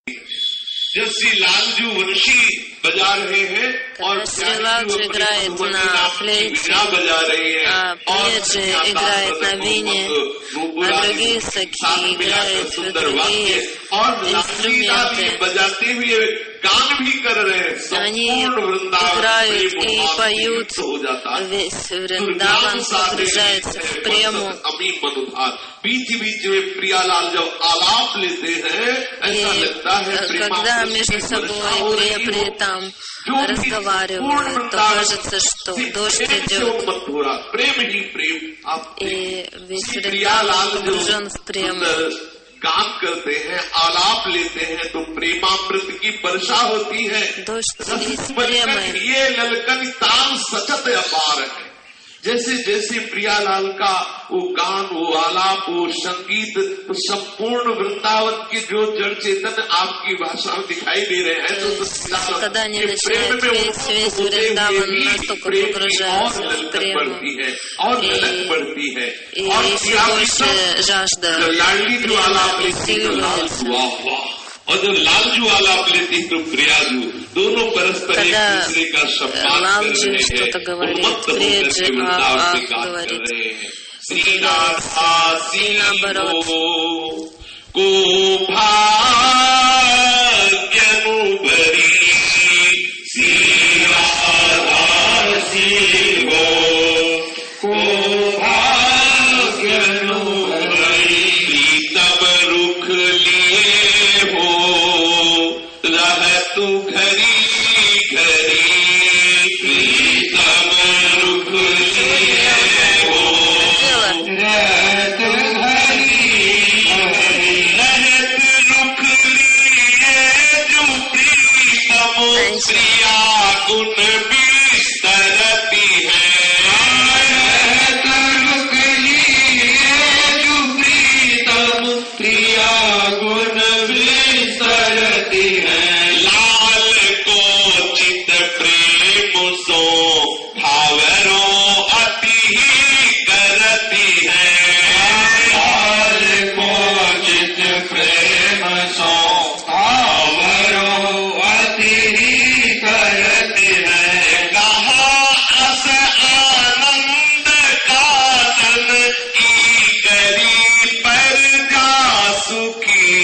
जब श्री लालजू वंशी बजा रहे हैं और Sri Lalji играет на флейте, Приеджи играет на вине, а другие саки играют в другие инструменты. बजाते हुए गान भी कर रहे हैं, Они играют и поют, весь Вриндаван погружается в прему. बीच बीच में प्रियालाल जब आलाप लेते हैं, ऐसा लगता है когда между собой Прия там разговаривают, то кажется, что дождь идет. И весь Вриндаван погружен в прему. गान करते हैं, आलाप लेते हैं तो प्रेमामृत की वर्षा होती है। ये ललकन ताल सचत अपार है। जैसे जैसे प्रियालाल का वो गान, वो आलाप, वो संगीत, तो संपूर्ण वृंदावन के जो जड़ चेतन आपकी भाषा में दिखाई दे रहे हैं, तो когда они начинают весь Вриндаван настолько погружается в прему, и еще больше жажда усиливается. और जब लालजू आलाप लेती तो प्रियाजू, दोनों परस्पर एक दूसरे का सम्मान कर रहे हैं, मत होकर के वृंदावन में गान कर रहे हैं। श्री राधा सीनो को भाग्यनुभरी, श्री राधा सीनो को भाग्यनुभरी, तब रुख लिए तू घरी घरी प्रीतम रुख लिए हो, रहत रुख लिए जो प्रीतम प्रिया गुण विस्तरती है, रहत रुख लिए जो प्रीतम प्रिया गुण विस्तरती है। भावरो अति ही करती है, चित प्रेम सो भावरो अति ही करती है। कहा अस आनंद कानन की करी पर जा सुखी,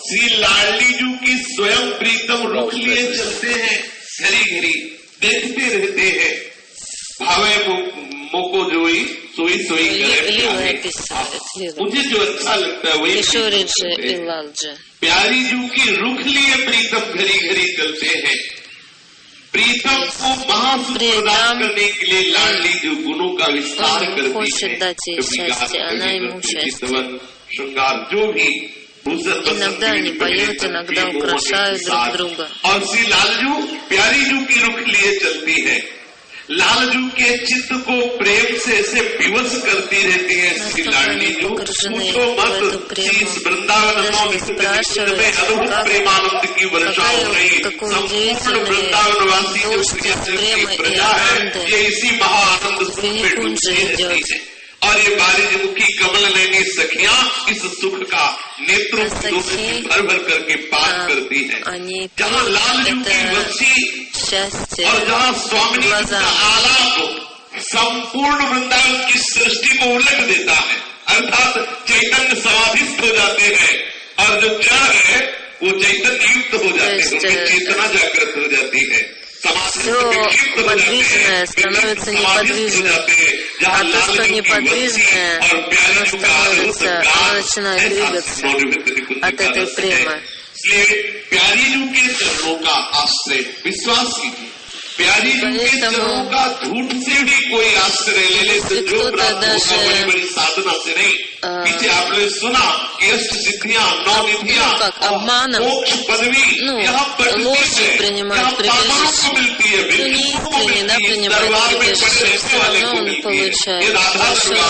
श्री लाडलीजू की स्वयं प्रीतम रुख लिए चलते हैं, घरी घरी देखते रहते हैं। भावे मोको जोई सोई सोई करे, मुझे जो अच्छा लगता है वही। प्यारी जू की रुख लिए प्रीतम घरी घरी चलते हैं। प्रीतम को महासुख प्रदान करने के लिए लाडलीजू गुणों का विस्तार करती है। श्रृंगार जो भी иногда они поют, иногда украшают друг друга. और श्री लालजू प्यारी जू की रुख लिए चलती है। लालजू के चित्त को प्रेम से ऐसे विवश करती रहती है श्री लाडलीजू। पूछो मत, इस वृंदावन में अद्भुत प्रेमानंद की वर्षा हो रही। संपूर्ण वृंदावनवासी जो प्रजा है, ये इसी महाआनंद में डूबती रहती है। और ये बारिजमुखी कमल नयनी सखियां इस सुख का नेत्रों से भर भर करके पान करती है। जहाँ लालजू की बंसी और जहाँ स्वामिनी का आलाप संपूर्ण वृंदावन की सृष्टि को उलट देता है, अर्थात चैतन्य समाधिस्थ हो जाते हैं और जो जड़ है वो चैतन्य युक्त हो जाते हैं, उनकी चेतना जागृत हो जाती है, все подвижное становится неподвижным, а то, что неподвижное, оно становится, оно начинает двигаться от этой премы. प्यारी जू के चरणों का आश्रय विश्वास कीजिए, प्यारी जू के चरणों का झूठ से भी कोई आश्रय ले ले तो जो प्राप्त होगा बड़ी बड़ी साधना से नहीं। पीछे आपने सुना कि अष्ट सिद्धियां, नौ निधियां, मोक्ष पदवी यहाँ ложью принимают прибежище, кто неискренне, да, принимает прибежище, все равно он получает большое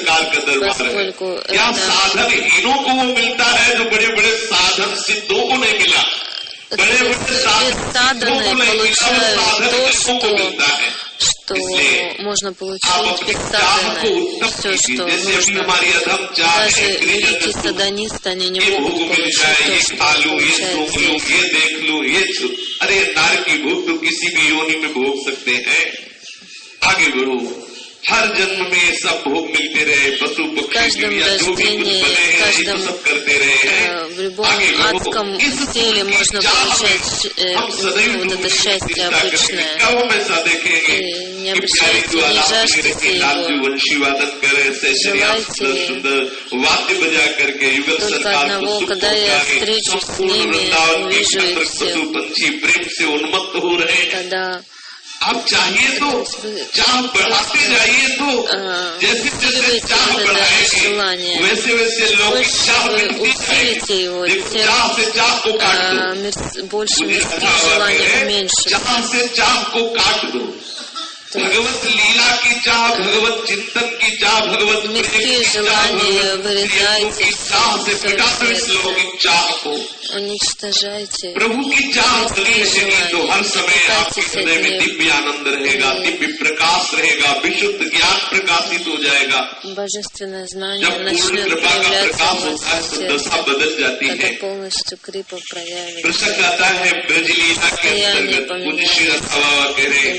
благо, поскольку क्या साधनहीनों को वो मिलता है जो बड़े बड़े साधन सिद्धों को नहीं मिला। бессаданные получают то, что можно получить бессаданное, все, что нужно. Даже великие садонисты, они не могут получить то, что получается здесь. अरे नार की भूख तो किसी भी योनि में भोग सकते हैं। आगे बढ़ो, हर जन्म में सब भोग मिलते रहे, पशु पक्षी जो भी कुछ बने हैं ये सब करते रहे हैं। в любом адском теле можно получать вот это счастье обычное. И не обращайте, не жаждите его. Желайте только одного, когда я встречусь с ними, увижу их всех, тогда आप चाहिए तो चाह बढ़ाते जाइए तो जैसे जैसे चाह बढ़ाएंगे वैसे वैसे लोग चाह बढ़ती जाएगी। चाह से चाह को काट दो, चाह से चाह को काट दो। भगवत लीला की चाह, भगवत चिंतन की चाह, भगवत की चाह से मिटा दो इस लौकिक चाह को। प्रभु की चाह बनी तो हर समय आपके हृदय में दिव्य आनंद रहेगा, दिव्य प्रकाश रहेगा, विशुद्ध ज्ञान प्रकाशित हो जाएगा। जब पूर्ण कृपा का प्रकाश होता है तो दशा बदल जाती है। प्रसंग आता है ब्रजलीला के अंतर्गत, पूज्य श्री रथा बाबा कह रहे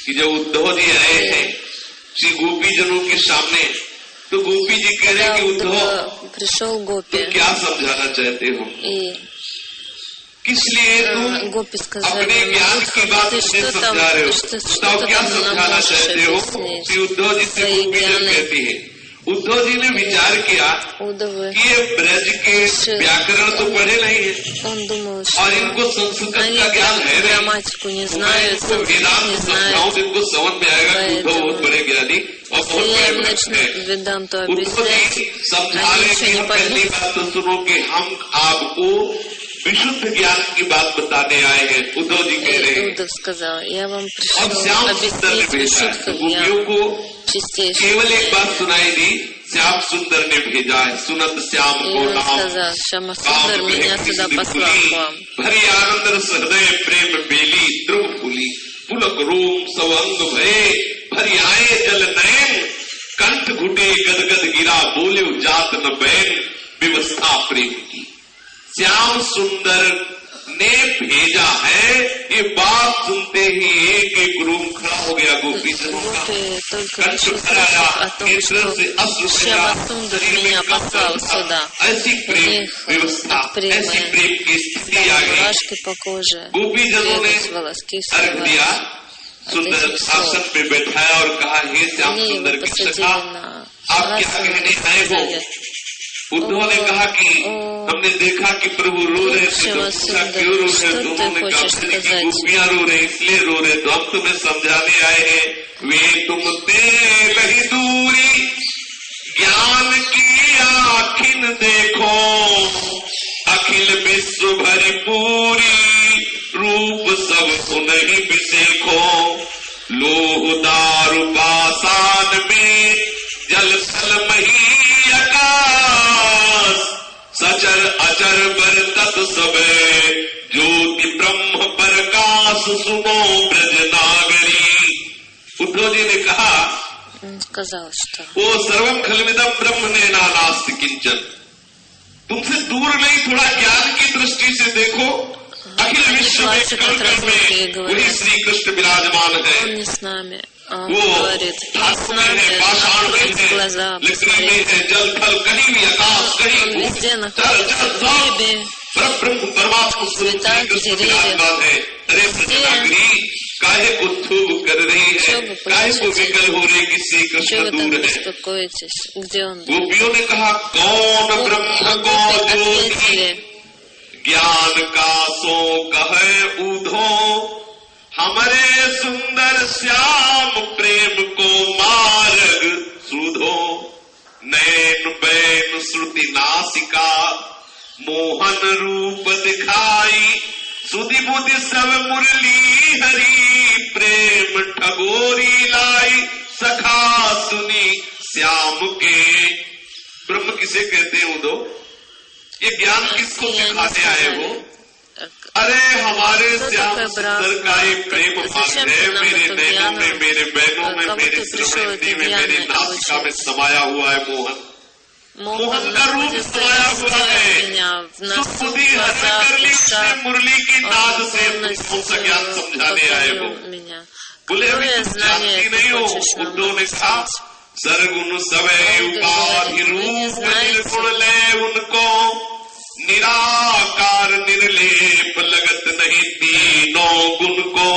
कि जब उद्धव जी आए हैं श्री गोपी जनों के सामने, तो गोपी जी कह रहे कि उद्धव तुम क्या समझाना चाहते हो, किस लिए तुम अपने ज्ञान की बात मुझे समझा रहे हो, बताओ क्या समझाना चाहते हो। श्री उद्धव जी से गोपी जन कहती है, उद्धव जी ने विचार किया कि ये ब्रज के व्याकरण तो पढ़े नहीं है और इनको संस्कृत का ज्ञान है नहीं, इनको वेदांत समझाऊं तो इनको समझ में आएगा कि उद्धव बहुत बड़े ज्ञानी और बहुत बड़े भक्त हैं। उद्धव जी समझा रहे कि पहली बात तो सुनो कि हम आपको विशुद्ध ज्ञान की बात बताने आए हैं। उद्धव जी कह रहे हैं और श्याम सुंदर ने भेजा, गोपियों को केवल एक बात सुनाई दी, श्याम सुंदर ने भेजा है, सुनत श्याम को नाम भरी आनंद रस हृदय प्रेम बेली ध्रुव फूली पुलक रोम सवंग भये भरी आए जल नयन कंठ घुटे गदगद गिरा बोले जात न बैन व्यवस्था प्रेम की। श्याम सुंदर ने भेजा है, ये बात सुनते ही एक एक रूम खड़ा हो गया गोपी जनों का, कंठ भराया, नेत्र से अश्रु शरीर में कंप, ऐसी प्रेम व्यवस्था, ऐसी प्रेम की स्थिति आ गई। गोपी जनों ने अर्घ दिया, सुंदर आसन पे बैठाया और कहा, हे श्याम सुंदर की सखा आप क्या कहने आए हो। उद्धव ने कहा कि हमने देखा कि प्रभु रो रहे थे, तो पूछा क्यों रो रहे, तो उन्होंने कहा गोपियां रो रहे इसलिए रो रहे, तो हम तुम्हें समझाने आए हैं। वे तुम ते रही दूरी ज्ञान की आखिन देखो, अखिल विश्व भरी पूरी रूप सब उन्हीं बिसेखो, लोह दारु पाषाण में जल थल मही आकाश, सचर अचर बर तत् सबे ज्योति ब्रह्म प्रकाश सुनो ब्रज नागरी। उद्धव जी ने कहा сказал, что वो सर्वम खलविदम ब्रह्म ने नास्ति किंचन। तुमसे दूर नहीं, थोड़ा ज्ञान की दृष्टि से देखो। अखिल विश्व में कण में वही श्री कृष्ण विराजमान है। वो धातु में है, पाषाण में है, लकड़ी में है, जल थल कहीं भी, आकाश कहीं, ब्रह्म परमात्मा स्वरूप श्री कृष्ण विराजमान है। अरे प्रजनागरी काहे को थूब कर रही है, काहे को विकल हो रही कि श्री कृष्ण दूर है। गोपियों ने कहा कौन ब्रह्म को ज्योति, ज्ञान का सो कहे उधो, हमारे सुंदर श्याम प्रेम को मार्ग सुधो। नैन बैन श्रुति नासिका मोहन रूप दिखाई, सुधि बुद्धि सब मुरली हरि, प्रेम ठगोरी लाई, सखा सुनी श्याम के। ब्रह्म किसे कहते हैं उदो? ये ज्ञान किसको सिखाने आए हो? अरे हमारे श्याम सुंदर का ये प्रेम मार्ग है, मेरे नैनों में, मेरे बहनों में, मेरे श्रवणी में, मेरी नासिका में समाया हुआ है मोहन। मोहन का रूप समाया हुआ है। सुधि हरण कर ली उसने मुरली की नाद से, तुम सा ज्ञान समझाने आए हो। बोले अभी तुम जानती नहीं हो। उद्धव ने कहा सर्वगुण सवै उपाधि रूप, निर्गुण ले उनको, निराकार निर्लेप लगत नहीं तीनों गुण को,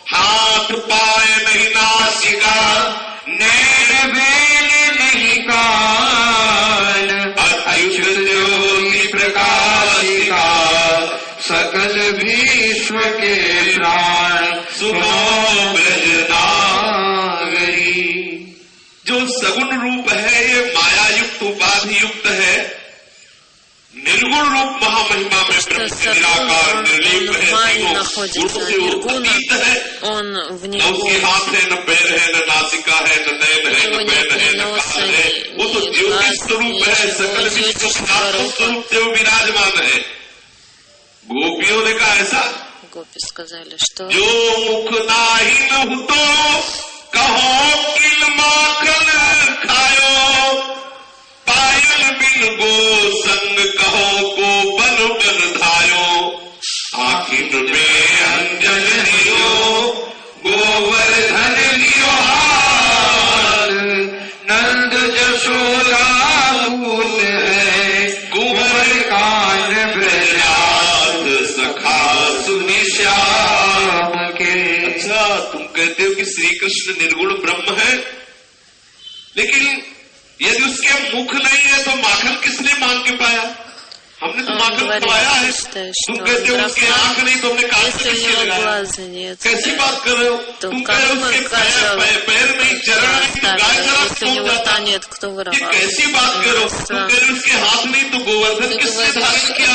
हाथ पाए नहीं नासिका, नैन बैन नहीं कान, अच्युत ज्योति प्रकाशिका, सकल विश्व के प्राण, सुनो ब्रज नागरी। जो सगुण रूप है ये माया युक्त उपाधि युक्त है, निर्गुण रूप महामहिमा में ब्रह्म निराकार निर्लेप है, गुण से अतीत है। न उसके हाथ है, न पैर है, न नासिका है, न नैन है, न बैन है, न कान है। वो तो ज्योति स्वरूप है, सकल विश्व स्वरूप से वो विराजमान है। गोपियों ने कहा ऐसा, जो मुख नाहिन हो तो कहो किल माखन खायो, पायल बिन गो संग कहो को बन बन धायो, आखिर में अंजन लियो गोवर्धन लियो हार, नंद जशोदा भूत है कुंवर कान ब्रजात, सखा सुनि श्याम के। अच्छा तुम कहते हो कि श्री कृष्ण निर्गुण ब्रह्म है, लेकिन यदि उसके मुख नहीं है तो माखन किसने मांग के पाया? हमने तो माखन खवाया है। तुम कहते हो उसकी आंख नहीं तो हमने कान से कैसे लगाया? कैसी बात कर रहे हो? तुम कह रहे हो उसके पैर में चरण नहीं तो गाय जरा सो जाता। ये कैसी बात कर रहे हो? तुम कह रहे हो उसके हाथ नहीं तो गोवर्धन किसने धारण किया?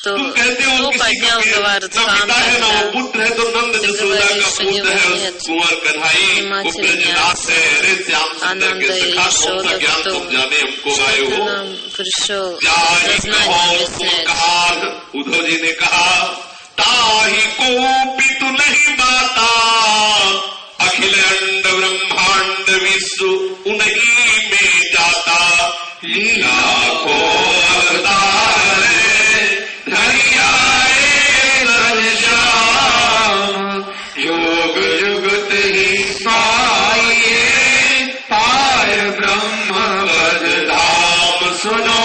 तुम कहते हो किसी का पिता है ना वो पुत्र है तो नंद जसोदा का पुत्र है, कुंवर कन्हई वो ब्रजनाथ है। अरे श्याम सुंदर के सखा कौन सा ज्ञान समझाने हमको आए हो? उद्धव जी ने कहा ताही को पितु नहीं माता, अखिल अंड ब्रह्मांड विश्व उन्हीं में जाता, लीला को अवतार धरियाए श्याम, योग जुगत ही पाइए पार ब्रह्म पद धाम, सुनो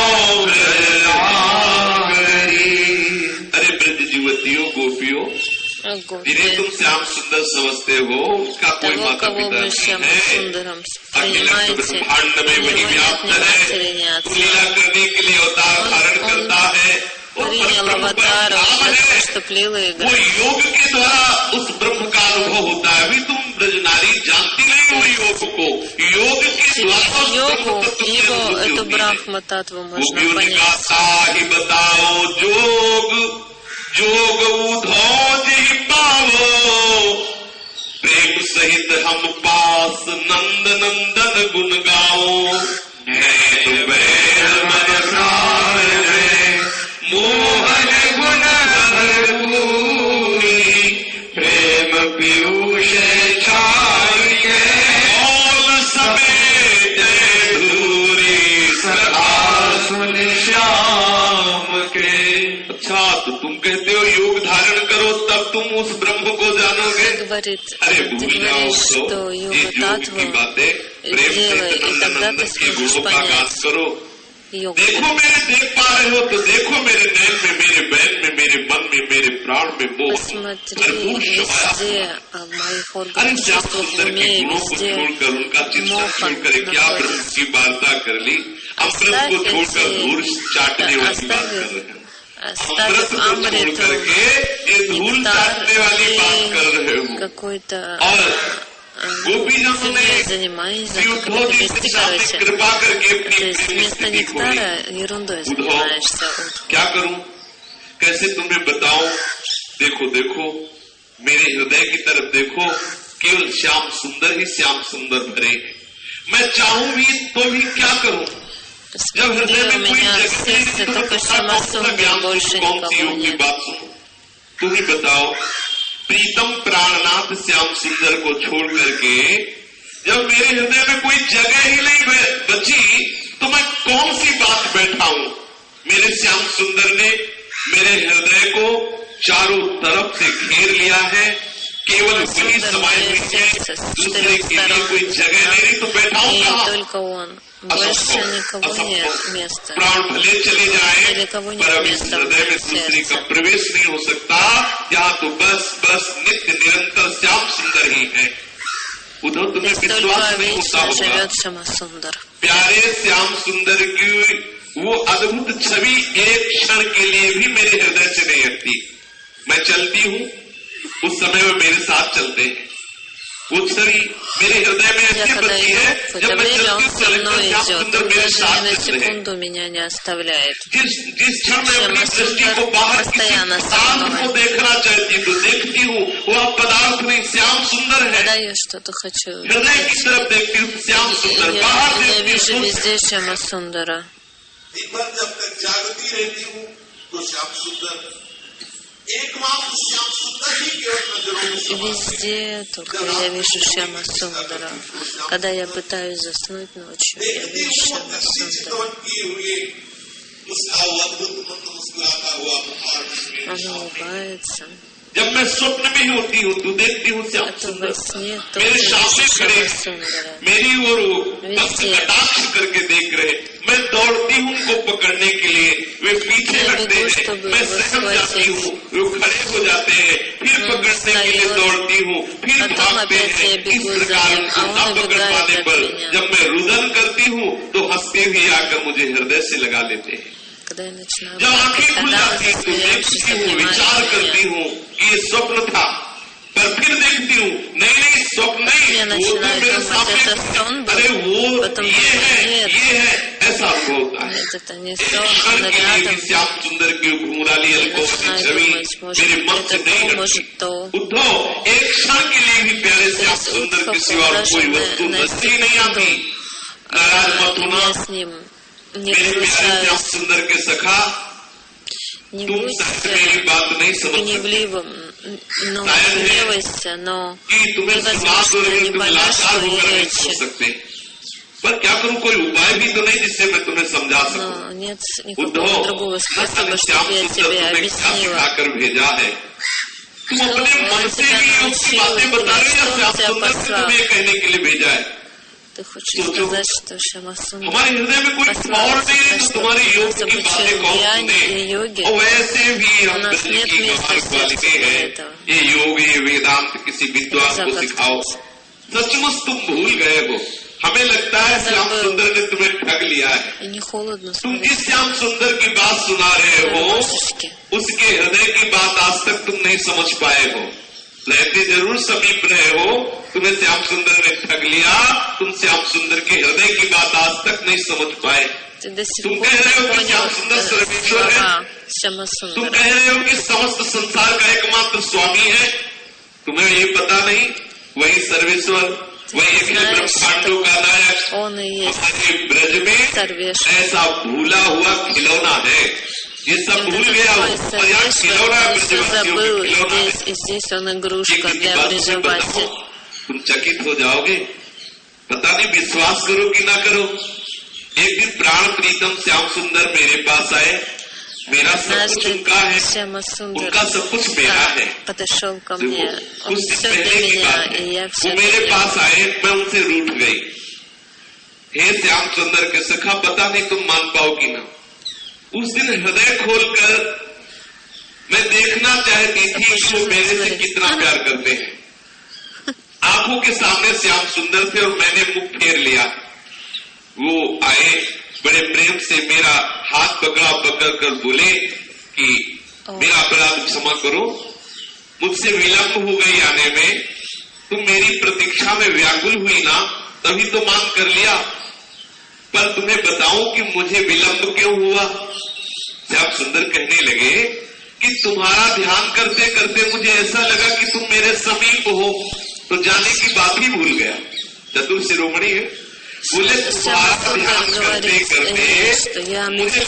जिन्हें तुम श्याम सुंदर समझते हो उसका कोई माता पिता नहीं है। अखिल ब्रह्मांड में वही व्याप्त है, लीला करने के लिए अवतार धारण करता है और वो योग के द्वारा उस ब्रह्म का अनुभव होता है। अभी तुम ब्रजनारी जानती नहीं हो योग को, योग के द्वारा ही बताओ जोग, जोग उधो जी पावो, प्रेम सहित हम पास नंद नंदन गुण गाओ, नैन बैन मन प्राण है मोहन गुण भरपूरी, प्रेम पीयूष छाइए, говорит, ты говоришь, что йога татва делай, и тогда ты сможешь понять йогу. देखो मेरे देख पा रहे हो तो देखो मेरे नैन में, मेरे बैन में, मेरे मन में, मेरे प्राण में मोह भरपूर समाया हुआ। अरे श्याम सुंदर के गुणों को छोड़कर, उनका चिंतन छोड़कर क्या ब्रह्म की वार्ता कर ली। अमृत को छोड़कर धूल चाटने वाली बात कर रहे हैं। अमृत को छोड़ करके ये धूल चाटने वाली बात कर रहे हो। और गोपीजनों ने उद्धव जी के सामने कृपा करके अपनी вместо нектара ерундой занимаешься. क्या करूं, कैसे तुम्हें बताऊं। देखो देखो मेरे हृदय की तरफ देखो, केवल श्याम सुंदर ही श्याम सुंदर भरे हैं। मैं चाहूं भी तो भी क्या करूं, जब हृदय में कोई जगह कौन सी योग की बात सुनो। तुम ही बताओ, प्रीतम प्राणनाथ श्याम सुंदर को छोड़ करके जब मेरे हृदय में कोई जगह ही नहीं बची तो मैं कौन सी बात बैठाऊं। मेरे श्याम सुंदर ने मेरे हृदय को चारों तरफ से घेर लिया है, केवल वही समाये हुई है, दूसरे के लिए कोई जगह नहीं, तो बैठाऊं कहां। प्राण भले चले जाए पर अब इस हृदय में दूसरे का प्रवेश नहीं हो सकता। यहाँ तो बस बस नित्य निरंतर श्याम सुंदर ही है। उधर तुम्हें विश्वास नहीं होता होगा, प्यारे श्याम सुंदर की वो अद्भुत छवि एक क्षण के लिए भी मेरे हृदय से नहीं हटती। मैं चलती हूँ, उस समय वो मेरे साथ चलते हैं। वो छवि मेरे हृदय में ऐसी बची है, जब मैं श्याम सुंदर मेरे साथ चलते हैं। जिस क्षण मैं अपनी दृष्टि को बाहर किसी पदार्थ को देखना चाहती हूँ तो देखती हूँ वह पदार्थ नहीं, श्याम सुंदर है। हृदय की तरफ देखती हूँ श्याम सुंदर, बाहर देखती हूँ दिन भर जब तक जागती रहती हूँ तो श्याम सुंदर, एकमात्र श्याम सुंदर ही केवल Везде только я вижу Шьяма Сундара. Когда я пытаюсь заснуть ночью, я вижу Шьяма Сундара. Он улыбается. जब मैं स्वप्न में होती हूँ तो देखती हूँ श्याम सुंदर मेरे सामने खड़े, मेरी ओर कटाक्ष करके देख रहे। मैं दौड़ती हूँ उनको पकड़ने के लिए, वे पीछे हटते हैं, मैं सहम जाती हूँ, वे खड़े हो जाते हैं, फिर पकड़ने के लिए दौड़ती हूँ, फिर भागते हैं। इस प्रकार उनको न पकड़ पाने पर जब मैं रुदन करती हूँ तो हंसते हुए आकर मुझे हृदय से लगा लेते हैं। जब आंखें खुल जाती हैं तो देखती हूँ, विचार करती हूँ कि ये स्वप्न था, पर फिर देखती हूँ नहीं स्वप्न नहीं, वो तो मेरे सामने, अरे वो ये है ऐसा होता है। क्षण के लिए भी श्याम सुंदर की घुंघराली अलकों की छवि मेरे मन से नहीं हटती। उद्धव, एक क्षण के लिए भी प्यारे श्याम सुंदर के सिवा कोई वस्तु नजर नहीं आती। नाराज मत होना मेरे प्यारे श्याम सुंदर के सखा, तुम मेरी बात नहीं समझ कि तुम्हें हो सकते, पर क्या करूं, कोई उपाय भी तो नहीं जिससे मैं तुम्हें समझा सकूं। उद्धव, श्याम सुंदर तुम्हें क्या सिखाकर भेजा है? तुम अपने मन से ही उसकी बातें बता रहे हो या श्याम सुंदर ने तुम्हें कहने के लिए भेजा है? Ты хочешь сказать, что Шьяма Сундара постоянно за обучение йоги, у нас нет места в сердце для этого. ये योग ये वेदांत किसी विद्वान को सिखाओ। सचमुच तुम भूल गए हो, हमें लगता है श्याम सुंदर ने तुम्हें ठग लिया है। तुम जिस श्याम सुंदर की बात सुना रहे हो उसके हृदय की बात आज तक तुम नहीं समझ पाए हो। रहते जरूर समीप रहे हो, तुम्हें श्याम सुंदर ने ठग लिया, तुम श्याम सुंदर के हृदय की बात आज तक नहीं समझ पाए। तुम कह रहे हो कि श्याम सुंदर सर्वेश्वर है, तुम कह रहे हो कि समस्त संसार का एकमात्र स्वामी है, तुम्हें ये पता नहीं वही सर्वेश्वर, वही अखिल ब्रह्मांडों का नायक हमारे ब्रज में ऐसा भूला हुआ खिलौना है। ये सब भूल गया हो और यहाँ खिलौना है। तुम चकित हो जाओगे, पता नहीं विश्वास करो कि ना करो। एक दिन प्राण प्रीतम श्याम सुंदर मेरे पास आए, मेरा सब कुछ उनका है, उनका सब कुछ मेरा है। подошел ко мне, कुछ दिन पहले की बात है, वो मेरे पास आए, मैं उनसे रूठ गई। हे श्याम सुंदर के सखा, पता नहीं तुम मान पाओगी ना, उस दिन हृदय खोलकर मैं देखना चाहती थी कि वो मेरे से कितना प्यार करते हैं। आंखों के सामने श्याम सुंदर थे और मैंने मुख फेर लिया। वो आए, बड़े प्रेम से मेरा हाथ पकड़ कर बोले कि मेरा अपराध क्षमा करो, मुझसे विलंब हो गई आने में, तुम मेरी प्रतीक्षा में व्याकुल हुई ना, तभी तो मान कर लिया, पर तुम्हें बताऊं कि मुझे विलंब क्यों हुआ। श्याम सुंदर कहने लगे कि तुम्हारा ध्यान करते करते मुझे ऐसा लगा कि तुम मेरे समीप हो, तो जाने की बात ही भूल गया। चतुर शिरोमणि है, बोले तुम्हारा ध्यान करते करते मुझे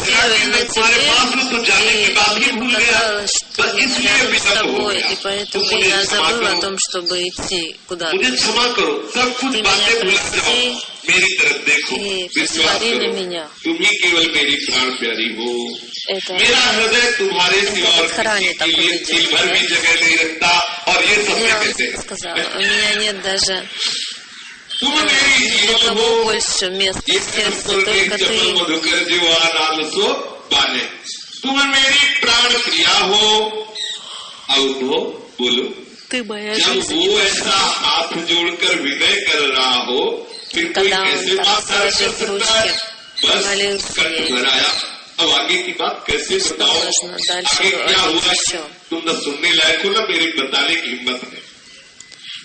तुम्हारे पास हो, तो जाने की बात ही भूल गया, बस इसलिए विलंब हो गया। तुम मुझे क्षमा करो, मुझे क्षमा करो, सब कुछ बातें भूल जाओ, मेरी तरफ देखो, विश्वास करो, तुम ही केवल मेरी प्राण प्यारी हो। मेरा हृदय तुम्हारे सिवा और किसी के लिए तिल भर भी जगह नहीं रखता, और ये सत्य कहते हैं। तुम मेरी जीवन हो, ये मधुकर जीवान सो बाने, तुम मेरी प्राण प्रिया हो। अब तो बोलो, जब वो ऐसा हाथ जोड़कर विनय कर रहा हो, फिर कोई कैसे बात कर सकता है। बस कंठ भराया, अब आगे की बात कैसे बताओ, आगे क्या हुआ, तुम न सुनने लायक हो, न मेरे बताने की हिम्मत है।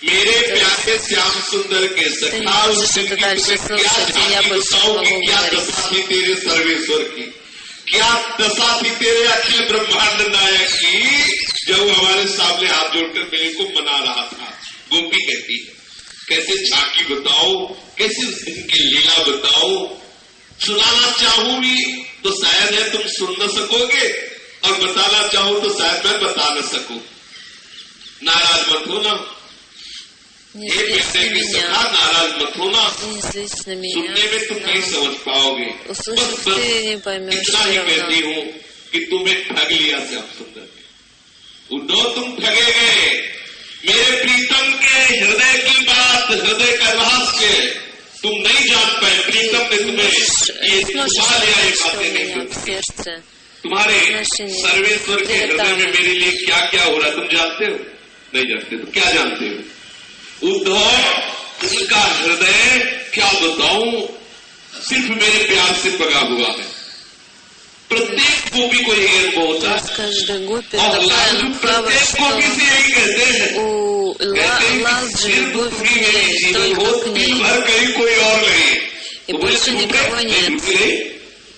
मेरे प्यारे श्याम सुंदर के सखा, उस दिन की क्या बताओ, क्या दशा थी तेरे सर्वेश्वर की, क्या दशा थी तेरे अखिल ब्रह्मांड नायक की, जब हमारे सामने हाथ जोड़कर मेरे को मना रहा था। गोपी कहती है, कैसे झांकी बताओ, कैसे उस दिन की लीला बताओ, सुनाना चाहूं भी तो शायद है तुम सुन न सकोगे, और बताना चाहूं तो शायद मैं बता न सकूं। नाराज मत हो ना, ये कहते की सखा, नाराज मत होना, सुनने में तुम नहीं समझ पाओगे, बस इतना ही कहती हूँ कि तुम्हें ठग लिया श्याम सुंदर ने। उद्धव, तुम ठगे गए, मेरे प्रीतम के हृदय की बात, हृदय का रहस्य तुम नहीं जान पाए। प्रीतम ने तुम्हें ये छुपा लिया, ये बातें नहीं। तुम्हारे सर्वेश्वर के हृदय में मेरे लिए क्या क्या हो रहा है तुम जानते हो? नहीं जानते। तो क्या जानते हो? उद्धव, उनका हृदय क्या बताऊं, सिर्फ मेरे प्यार से पगा हुआ है। प्रत्येक गोपी को यही अनुभव होता है, और लाल प्रत्येक गोपी से यही कहते हैं, सिर्फ तुम्ही मेरी जीवन हो, दिल भर कहीं कोई और नहीं।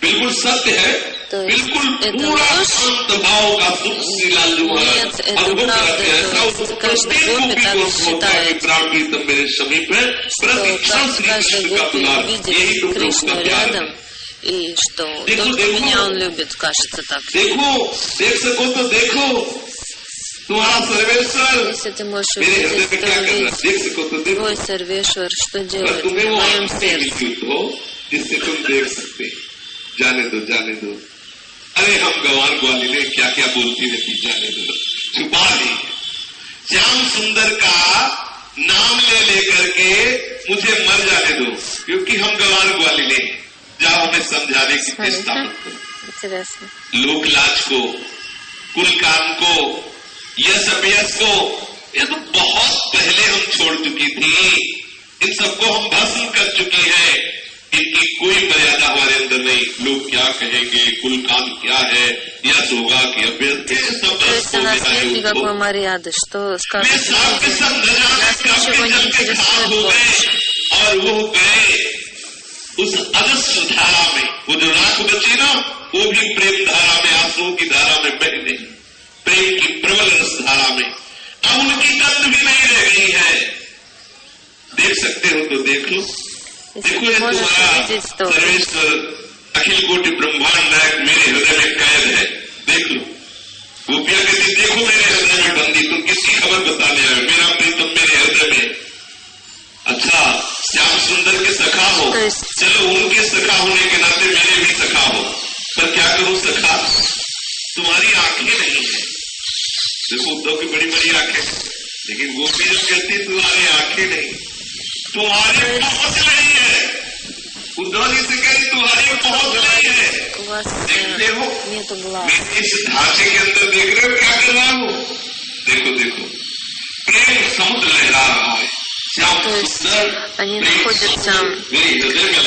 बिल्कुल सत्य है, बिल्कुल पूरा शांत भाव का सुखशीला जो है अनुभव करते हैं, ऐसा उसको प्रत्येक गोपी को होता है कि प्राण प्रीतम मेरे समीप है, प्रतिक्षण श्री कृष्ण का दुलार, यही तो प्रभु का प्यार है। देखो देख सको तो देखो, तुम्हारा सर्वेश्वर मेरे हृदय में क्या कर रहा है, देख सको तो देखो। सर्वेश्वर तुम्हें वो हो जिससे तुम देख सकते, जाने दो जाने दो। अरे हम गंवार ग्वालिने क्या क्या बोलती रहती, जाने दो, छुपा ली। श्याम सुंदर का नाम ले लेकर के मुझे मर जाने दो, क्योंकि हम गंवार ग्वालिने, जाओ हमें समझाने की चेष्टा मत करो। लोक लाज को, कुल काम को, यश अपयश को, ये तो बहुत पहले हम छोड़ चुकी थी, इन सबको हम भस्म कर चुकी है। इनकी कोई मर्यादा हमारे अंदर नहीं। लोग क्या कहेंगे, कुल काम क्या है, यश होगा कि अपयश, सब никакой मर्यादा, что वे सब के सब न जाने हो गए, और वो गए उस अगस्त धारा में। वो जो राख बची ना, वो भी प्रेम धारा में, आंसुओं की धारा में बहने, प्रेम की प्रबल रस धारा में। अब उनकी गंध भी नहीं रह गई है। देख सकते हो तो देख लो। देखो ये तुम्हारा सर्वेश्वर अखिल कोटि ब्रह्मांड नायक मेरे हृदय में कैद है, देख लो। गोपिया कहती, देखो मेरे हृदय में बंदी, तुम किसकी खबर बताने आए, मेरा प्रीतम मेरे हृदय में। अच्छा, श्याम सुंदर के सखा हो, चलो उनके सखा होने के नाते मेरे भी सखा हो, पर क्या करूं सखा, तुम्हारी आंखें नहीं है। देखो उद्धव की बड़ी बड़ी आंखें, लेकिन गोपी जो कहती तुम्हारी आंखें नहीं, तुम्हारी पहुंच नहीं है। उद्धव जी से कहती तुम्हारी पहुंच नहीं है। देखते हो मैं इस ढांचे के अंदर देख रहे हो क्या कर रहा हूँ? देखो देखो प्रेम समुद्र लहरा रहा है। То есть они находятся в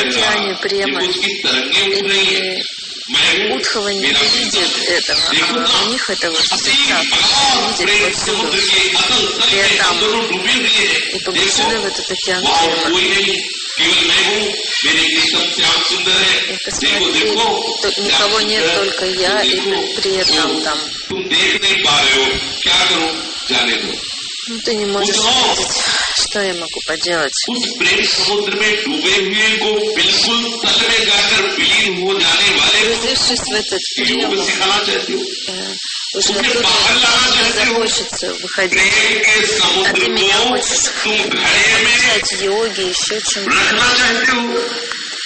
океане према, и Удхова не видит этого, а у них это в сердцах, видят повсюду, все там и погружены в этот океан према. И посмотри, никого нет, только я, и при этом там. Ну, ты не можешь видеть, что я могу поделать. Погрузившись в этот прем, уже оттуда не захочется выходить. А ты меня хочешь обучать йоге, еще чему-то.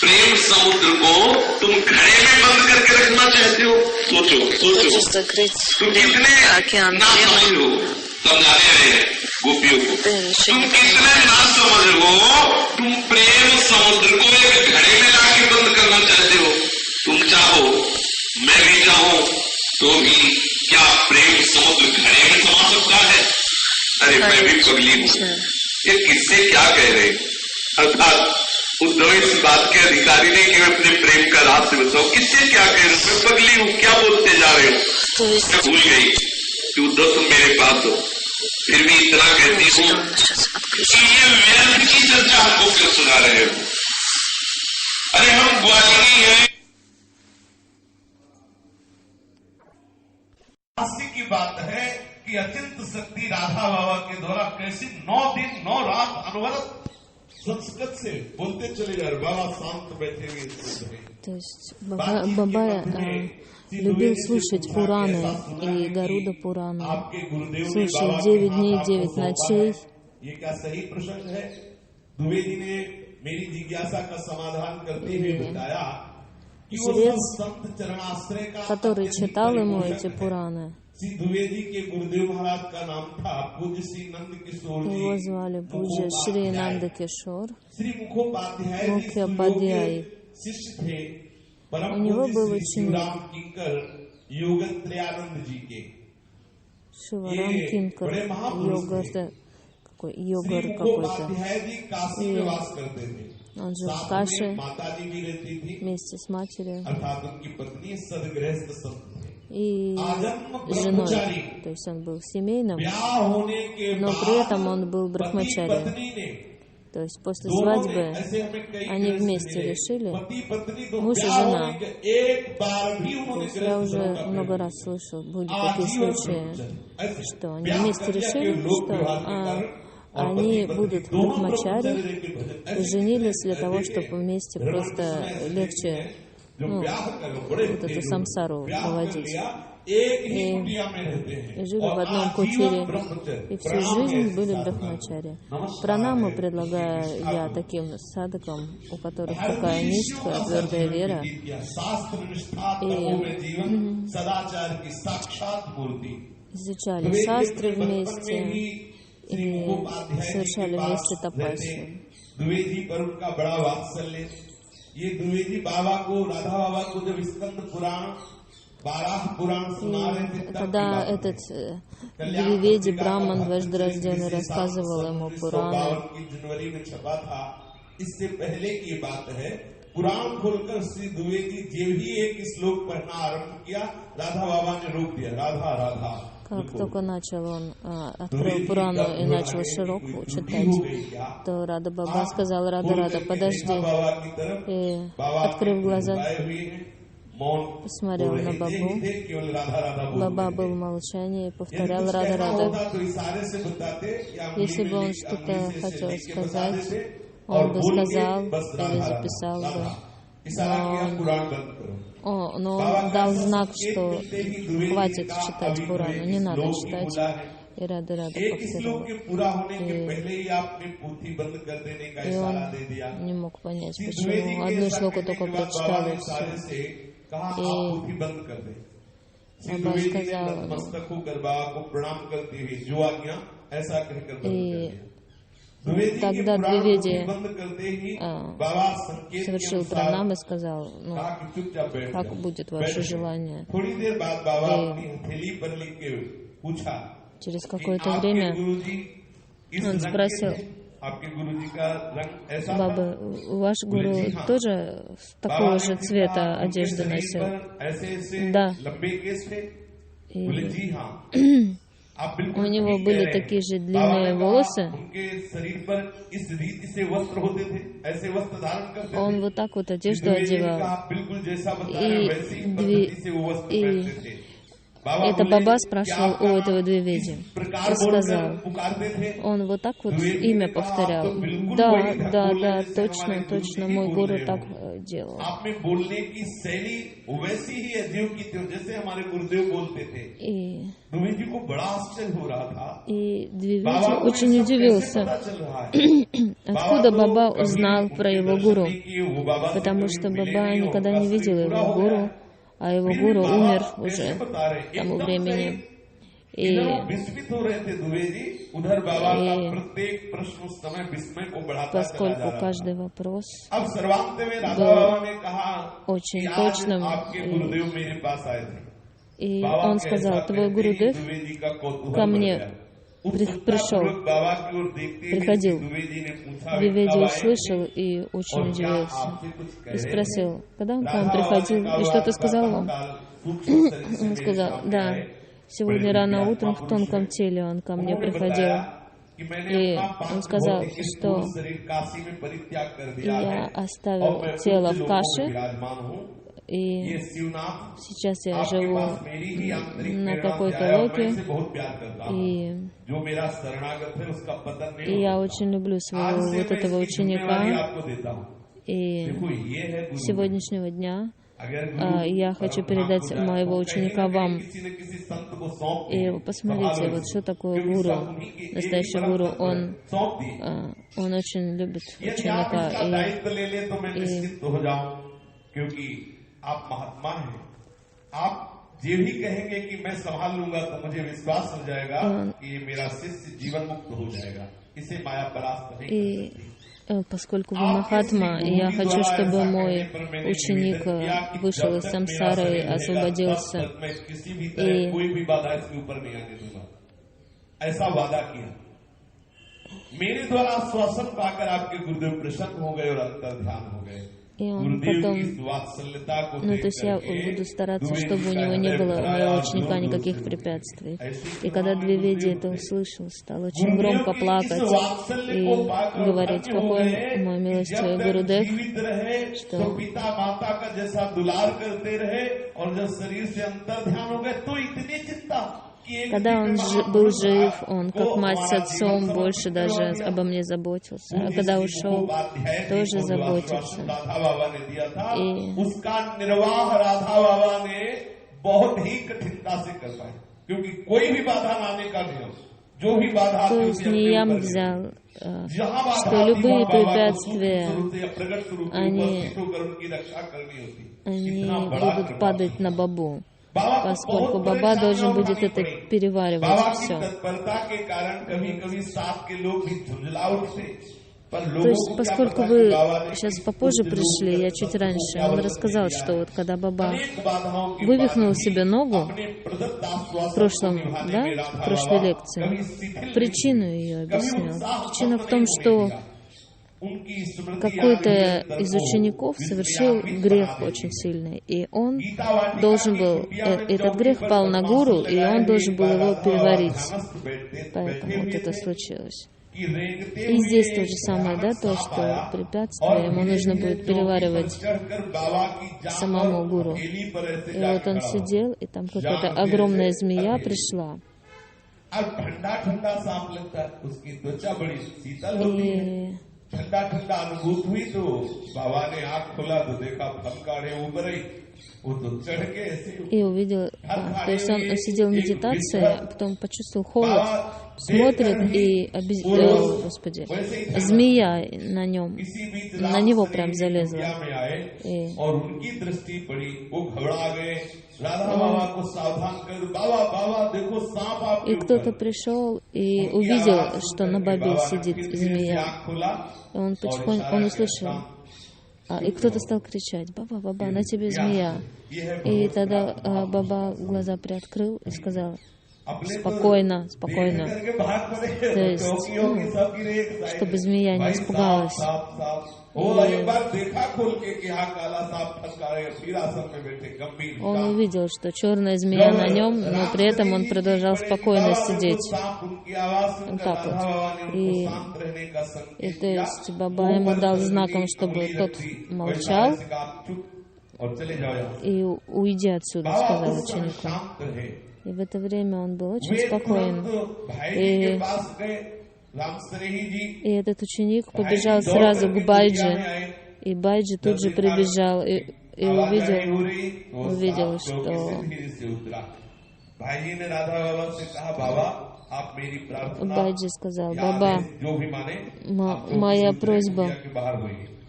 प्रेम समुद्र को तुम घड़े में बंद करके रखना चाहते हो? सोचो Хочешь закрыть океан према. समझाने आए हैं गोपियों को। तुम कितने ना समझ लो, तुम प्रेम समुद्र को एक घड़े में लाके बंद करना चाहते हो। तुम चाहो, मैं भी चाहूं, तो भी क्या प्रेम समुद्र घड़े में समा सकता है? अरे मैं भी पगली हूँ। ये किससे क्या कह रहे? अर्थात उद्धव इस बात के अधिकारी नहीं कि मैं अपने प्रेम का रास्ते बताऊं। किससे क्या कह रहे हो? मैं पगली हूँ, क्या बोलते जा रहे हो? मैं भूल गई कि उद्धव तुम मेरे पास हो, फिर भी इतना कहती हूँ कि ये व्यर्थ की चर्चा आपको क्यों सुना रहे हो? अरे हम ग्वालिनी हैं। की बात है कि अचिंत शक्ति राधा बाबा के द्वारा कैसे 9 दिन 9 रात अनवरत संस्कृत से बोलते चले जा रहे। बाबा शांत बैठे हुए। То есть Баба любил слушать Пураны и Гаруда Пурану. Слушать 9 дней, 9 ночей. И жрец, который читал ему эти Пураны, его звали Пуджа Шри Нанда Кишор Мукхьяпадьяй. У него был ученик Шиварам Кинкар, йогар какой-то. И он жил в Каше вместе с матерью и женой. То есть он был семейным, но при этом он был брахмачари. То есть после свадьбы они вместе решили, муж и жена. Я уже много раз слышал, были такие случаи, что они вместе решили, что они будут брахмачари и женились для того, чтобы вместе просто легче вот эту самсару проводить. И жили в одном кутире, и всю жизнь были брахмачари. Пранаму предлагаю я таким садхакам, у которых такая нишка, твердая вера, и изучали шастры вместе, и совершали вместе тапасию. И когда этот Двиведи Браман, вождерожденный, рассказывал ему Пураны, पुराण खोलकर श्री द्विवेदी जब ही एक श्लोक पढ़ना आरंभ किया, राधा बाबा ने रोक दिया, राधा राधा. Как только начал он, открыл Пурану и начал широко читать, то Рада Баба сказал: Рада, Рада, подожди. И, открыв глаза, посмотрел на Бабу. Баба был в молчании и повторял: Рада, Рада. Если бы он что-то хотел сказать, он бы сказал или записал бы. Но он дал знак, что хватит читать Пурану, не надо читать. И Рада повторял. И он не мог понять, почему. Одну шлоку только прочитал и все. Баба сказала, и тогда Двиведи совершил пранам и сказал, ну, как будет ваше желание. И через какое-то время он спросил, Баба, ваш гуру тоже такого же цвета одежды носил? Да. И у него были такие же длинные волосы. Он вот так вот одежду одевал. Это Баба спрашивал у этого Двиведи. И сказал, он вот так вот имя повторял. Да, точно, мой гуру так делал. И Двиведи очень удивился, откуда Баба узнал про его гуру, потому что Баба никогда не видел его гуру, а его гуру умер уже к тому времени. И поскольку каждый вопрос был очень точным, и он сказал, твой Гурудев ко мне приходил. Двиведи услышал и очень удивился. И спросил, когда он к вам приходил, и что ты сказал вам? Он сказал, да, сегодня рано утром в тонком теле он ко мне приходил. И он сказал, что я оставил тело в Каши, и сейчас я живу на какой-то локе, и я очень люблю своего вот этого ученика, и с сегодняшнего дня я хочу передать моего ученика вам. И посмотрите, вот что такое гуру, настоящий гуру, он очень любит ученика. आप महात्मा हैं, आप ये भी कहेंगे कि मैं संभाल लूंगा तो मुझे विश्वास हो जाएगा कि ये मेरा शिष्य जीवन मुक्त हो जाएगा, इसे माया परास्त नहीं कर सकती। Поскольку вы Махатма, и я хочу, чтобы мой ученик вышел из самсары и освободился, и मेरे द्वारा श्वासन पाकर आपके गुरुदेव प्रसन्न हो गए और अंतर ध्यान हो गए। И он потом, то есть я буду стараться, чтобы у него не было, у моего ученика, никаких препятствий. И когда Двиведи это услышал, стал очень громко плакать и говорить, какой мой милостивый Гурудев, что когда он был жив, он как мать с отцом больше даже обо мне заботился, а когда ушел, тоже заботился. И то есть Ниям взял, что любые препятствия, они будут падать на Бабу, поскольку Баба должен будет это переваривать все. То есть, поскольку вы сейчас попозже пришли, я чуть раньше, он рассказал, что вот когда Баба вывихнул себе ногу в прошлой лекции, причину ее объяснил. Причина в том, что какой-то из учеников совершил грех очень сильный, и он должен был, этот грех пал на гуру, и он должен был его переварить. Поэтому вот это случилось. И здесь то же самое, да, то, что препятствие ему нужно будет переваривать самому гуру. И вот он сидел, и там какая-то огромная змея пришла. И увидел, то есть он сидел в медитации, а потом почувствовал холод, смотрит, и Господи, змея на него прям залезла. И кто-то пришел и увидел, что на бабе сидит змея. И он услышал. И кто-то стал кричать: «Баба, баба, на тебе змея». И тогда баба глаза приоткрыл и сказал: «Спокойно, спокойно». То есть, чтобы змея не испугалась. Он увидел, что черная змея на нем, но при этом он продолжал спокойно сидеть. Вот так вот. И то есть баба ему дал знаком, чтобы тот молчал. И «Уйди отсюда», сказал ученику. И в это время он был очень спокоен. И этот ученик побежал сразу к Байджи. И Байджи тут же прибежал и увидел, что Байджи сказал: «Баба, моя просьба,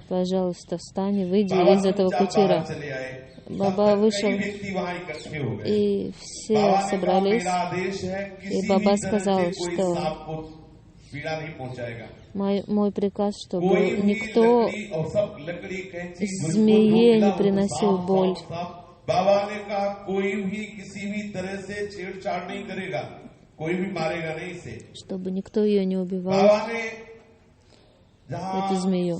пожалуйста, встань и выйди из этого кутира». Баба вышел, и все собрались, и Баба сказал, что мой приказ, чтобы никто змее не приносил боль. Чтобы никто ее не убивал, эту змею.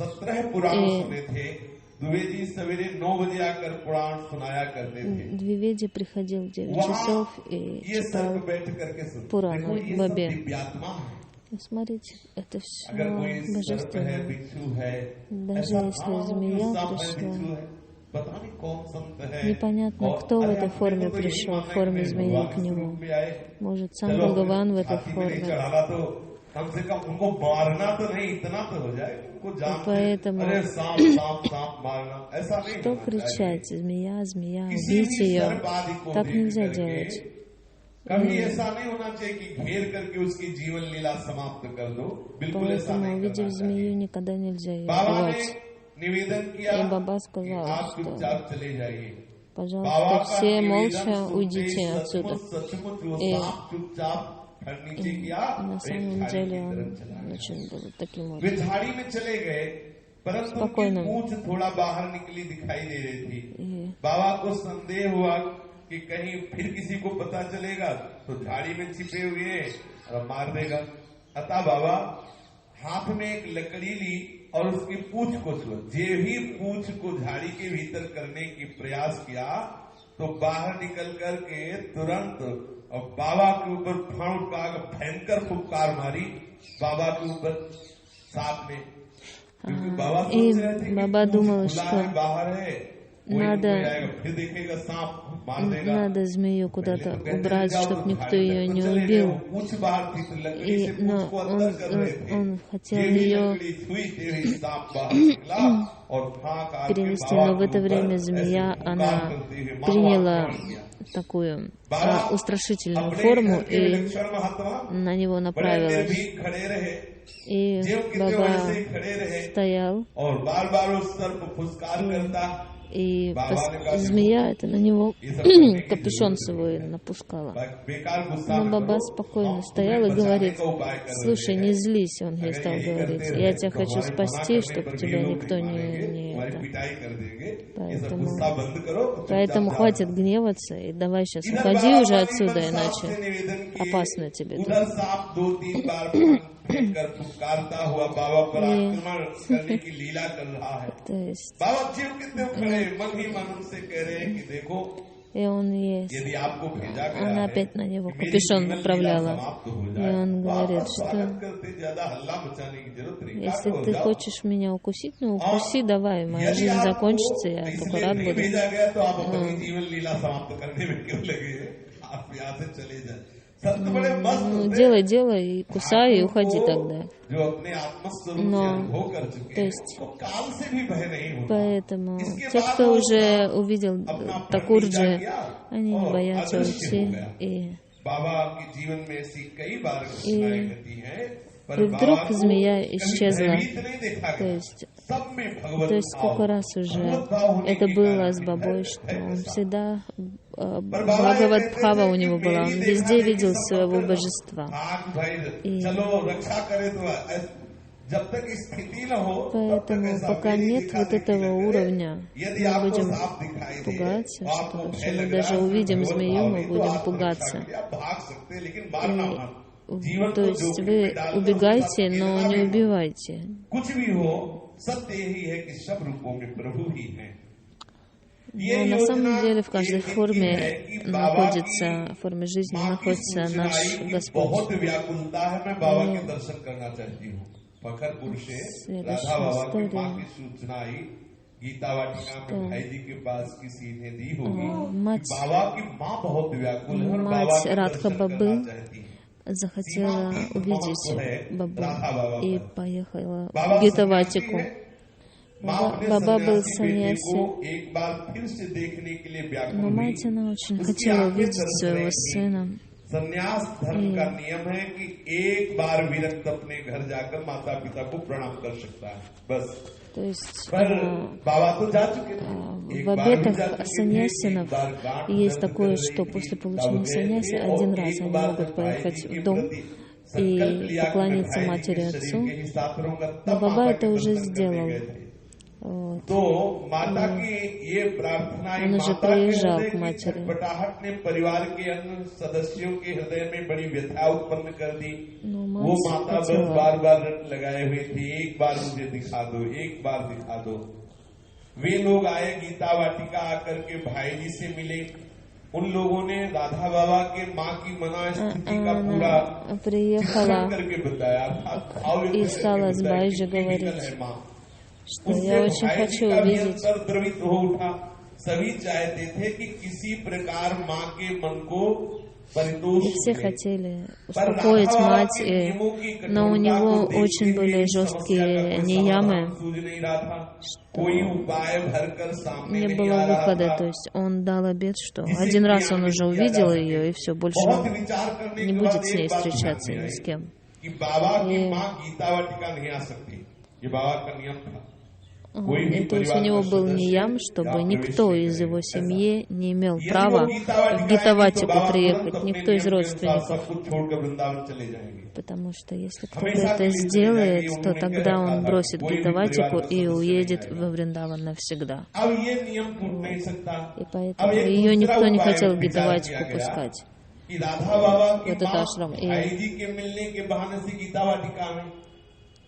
Двиведи приходил в 9 часов и читал Пурану в Бабе. Смотрите, это все божественное. Даже если змея пришла, непонятно, кто в этой форме пришел, в форме змеи к нему. Может, сам Бхагаван в этой форме. Поэтому что кричать: «Змея, змея, убейте ее». Так нельзя делать. Поэтому, увидев змею, никогда нельзя ее убивать. И Баба сказал, что пожалуйста, все молча уйдите отсюда. И на самом деле он очень был таким вот спокойным. कि कहीं फिर किसी को पता चलेगा तो झाड़ी में छिपे हुए हैं और मार देगा। अतः बाबा हाथ में एक लकड़ी ली और उसकी पूंछ को छुआ। जे ही पूंछ को झाड़ी के भीतर करने की प्रयास किया तो बाहर निकल कर के तुरंत और बाबा के ऊपर फाड़ का भयंकर फुफकार मारी बाबा के ऊपर साथ में, क्योंकि बाबा सोच रहे थे बाबा думал, что बाहर है, फिर देखेगा सांप। Надо змею куда-то убрать, чтобы никто ее не убил. Но он хотел ее перенести, но в это время змея, она приняла такую устрашительную форму и на него направилась. И Баба стоял, и змея это на него капюшон свой напускала. Но Баба спокойно стоял и говорит: «Слушай, не злись», он ей стал говорить. «Я тебя хочу спасти, чтобы тебя никто не Поэтому хватит гневаться и давай сейчас уходи уже отсюда, иначе опасно тебе тут». То есть и он есть. Она опять на него капюшон направляла. И он говорит, что если ты хочешь меня укусить, ну укуси, давай, моя жизнь закончится, я только рад буду. Ну, делай, и кусай, и уходи тогда. Но, то есть, поэтому те, кто уже увидел Такурджи, они не боятся уйти и И вдруг змея исчезла. То есть сколько раз уже это было с Бабой, что он всегда, Бхагават-бхава у него была, он везде видел своего божества. И поэтому пока нет вот этого уровня, мы будем пугаться, что если мы даже увидим змею, мы будем пугаться. То есть вы убегайте, но не убивайте. Но на самом деле в каждой форме находится, в форме жизни находится наш Господь. Следующая история, что мать Радха Бабы захотела увидеть Бабу и поехала в Гитаватику. Баба был саньяси, но мать, она очень хотела увидеть своего сына. संन्यास धर्म का नियम है कि एक बार विरक्त अपने घर जाकर माता पिता को प्रणाम कर सकता है, बस. То есть в обетах саньясинов есть такое, что после получения саньяси один раз они могут поехать в дом и поклониться матери и отцу. Но Баба это уже сделал. Вот. Он уже приезжал к матери. Но мать хотела. वे लोग आए गीता वाटिका आकर के भाई जी से मिले. उन लोगों ने राधा बाबा के माँ की मनस्थिति का पूरा करके बताया. И стала с Байджи говорить, что я очень хочу увидеть. И все хотели успокоить мать, но у него очень были жесткие ниямы, что не было выхода. То есть он дал обет, что один раз он уже увидел ее, и все, больше не будет с ней встречаться ни с кем. И то есть у него был ниям, чтобы никто из его семьи не имел права в Гитаватику приехать, никто из родственников. Потому что если кто-то это сделает, то тогда он бросит Гитаватику и уедет во Вриндаван навсегда. И поэтому ее никто не хотел в Гитаватику пускать. Вот это ашрам.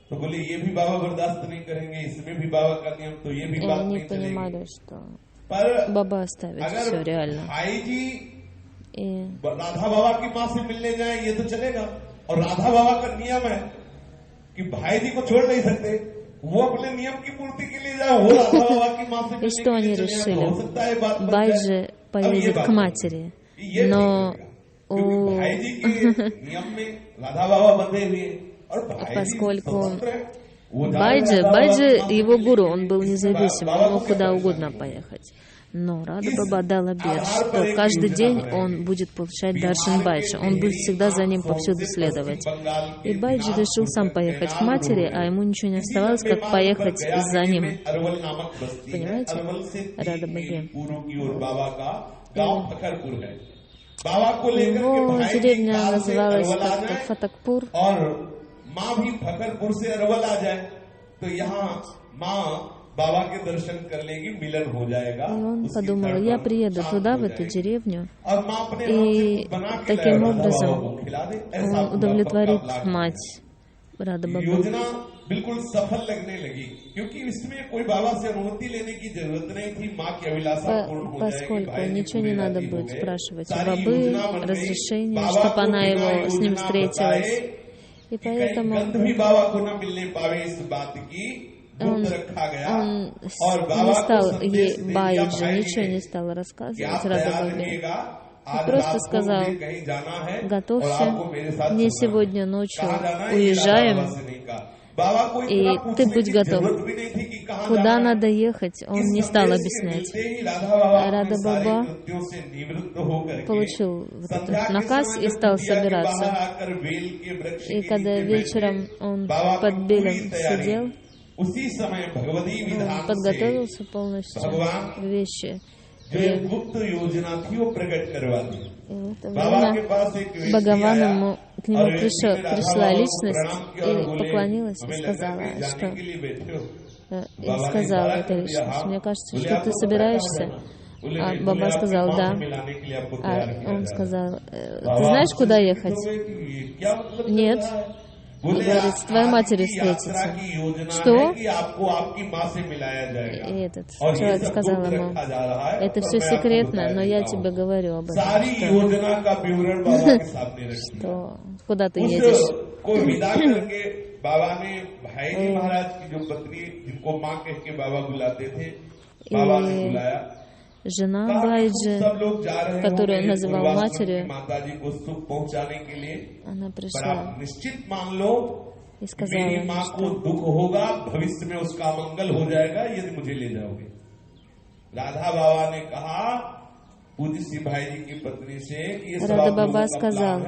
तो बोले ये भी बाबा बर्दाश्त नहीं करेंगे, इसमें भी बाबा का नियम, तो ये भी बात नहीं चलेगी. Они понимали, что Баба оставит все реально. भाई जी राधा बाबा की माँ से मिलने जाए ये तो चलेगा, और राधा बाबा का नियम है कि भाई जी को छोड़ नहीं सकते, वो अपने नियम की पूर्ति के लिए जाए, वो राधा बाबा की माँ से मिलने के लिए चले. हो सकता है बात Байджи поедет к матери, но भाई जी के नियम में राधा बाबा बंधे हुए. Поскольку Байджи его гуру, он был независим, он мог куда угодно поехать. Но Рада Баба дал обет, что каждый день он будет получать даршан Байджи, он будет всегда за ним повсюду следовать. И Байджи решил сам поехать к матери, а ему ничего не оставалось, как поехать за ним. Понимаете? Рада Бабе. Его деревня называлась как-то Фатакпур. माँ भी फकरपुर से अरवल आ जाए तो यहाँ माँ बाबा के दर्शन कर लेगी, मिलन हो जाएगा. И он подумал, я приеду туда, в эту деревню, и таким образом он удовлетворит мать Рада Бабы. बिल्कुल सफल लगने लगी, क्योंकि इसमें कोई बाबा से अनुमति लेने की जरूरत नहीं थी. माँ की अभिलाषा पूर्ण हो जाएगी. Поскольку ничего не надо будет спрашивать у Бабы, разрешение, чтобы она его с ним встретилась. И поэтому он не стал ей Байджи, ничего не стал рассказывать Рада Бабе. И просто сказал, готовься, не сегодня ночью уезжаем, и ты будь готов. куда надо ехать, он не стал объяснять. Рада Баба получил вот этот наказ и стал собираться. И когда вечером он под белым сидел, он подготовился полностью вещи. И в это время Бхагавану к нему пришла личность и поклонилась и сказала эта личность: мне кажется, что ты собираешься. А Баба сказал: да. А он сказал: ты знаешь, куда ехать? Нет. И говорит: с твоей матерью встретиться. Что? И этот человек сказал ему: это все секретно, но я тебе говорю об этом, что куда ты едешь. И жена Байджи, которую он называл матерью, она пришла и сказала, что Рада Баба сказал,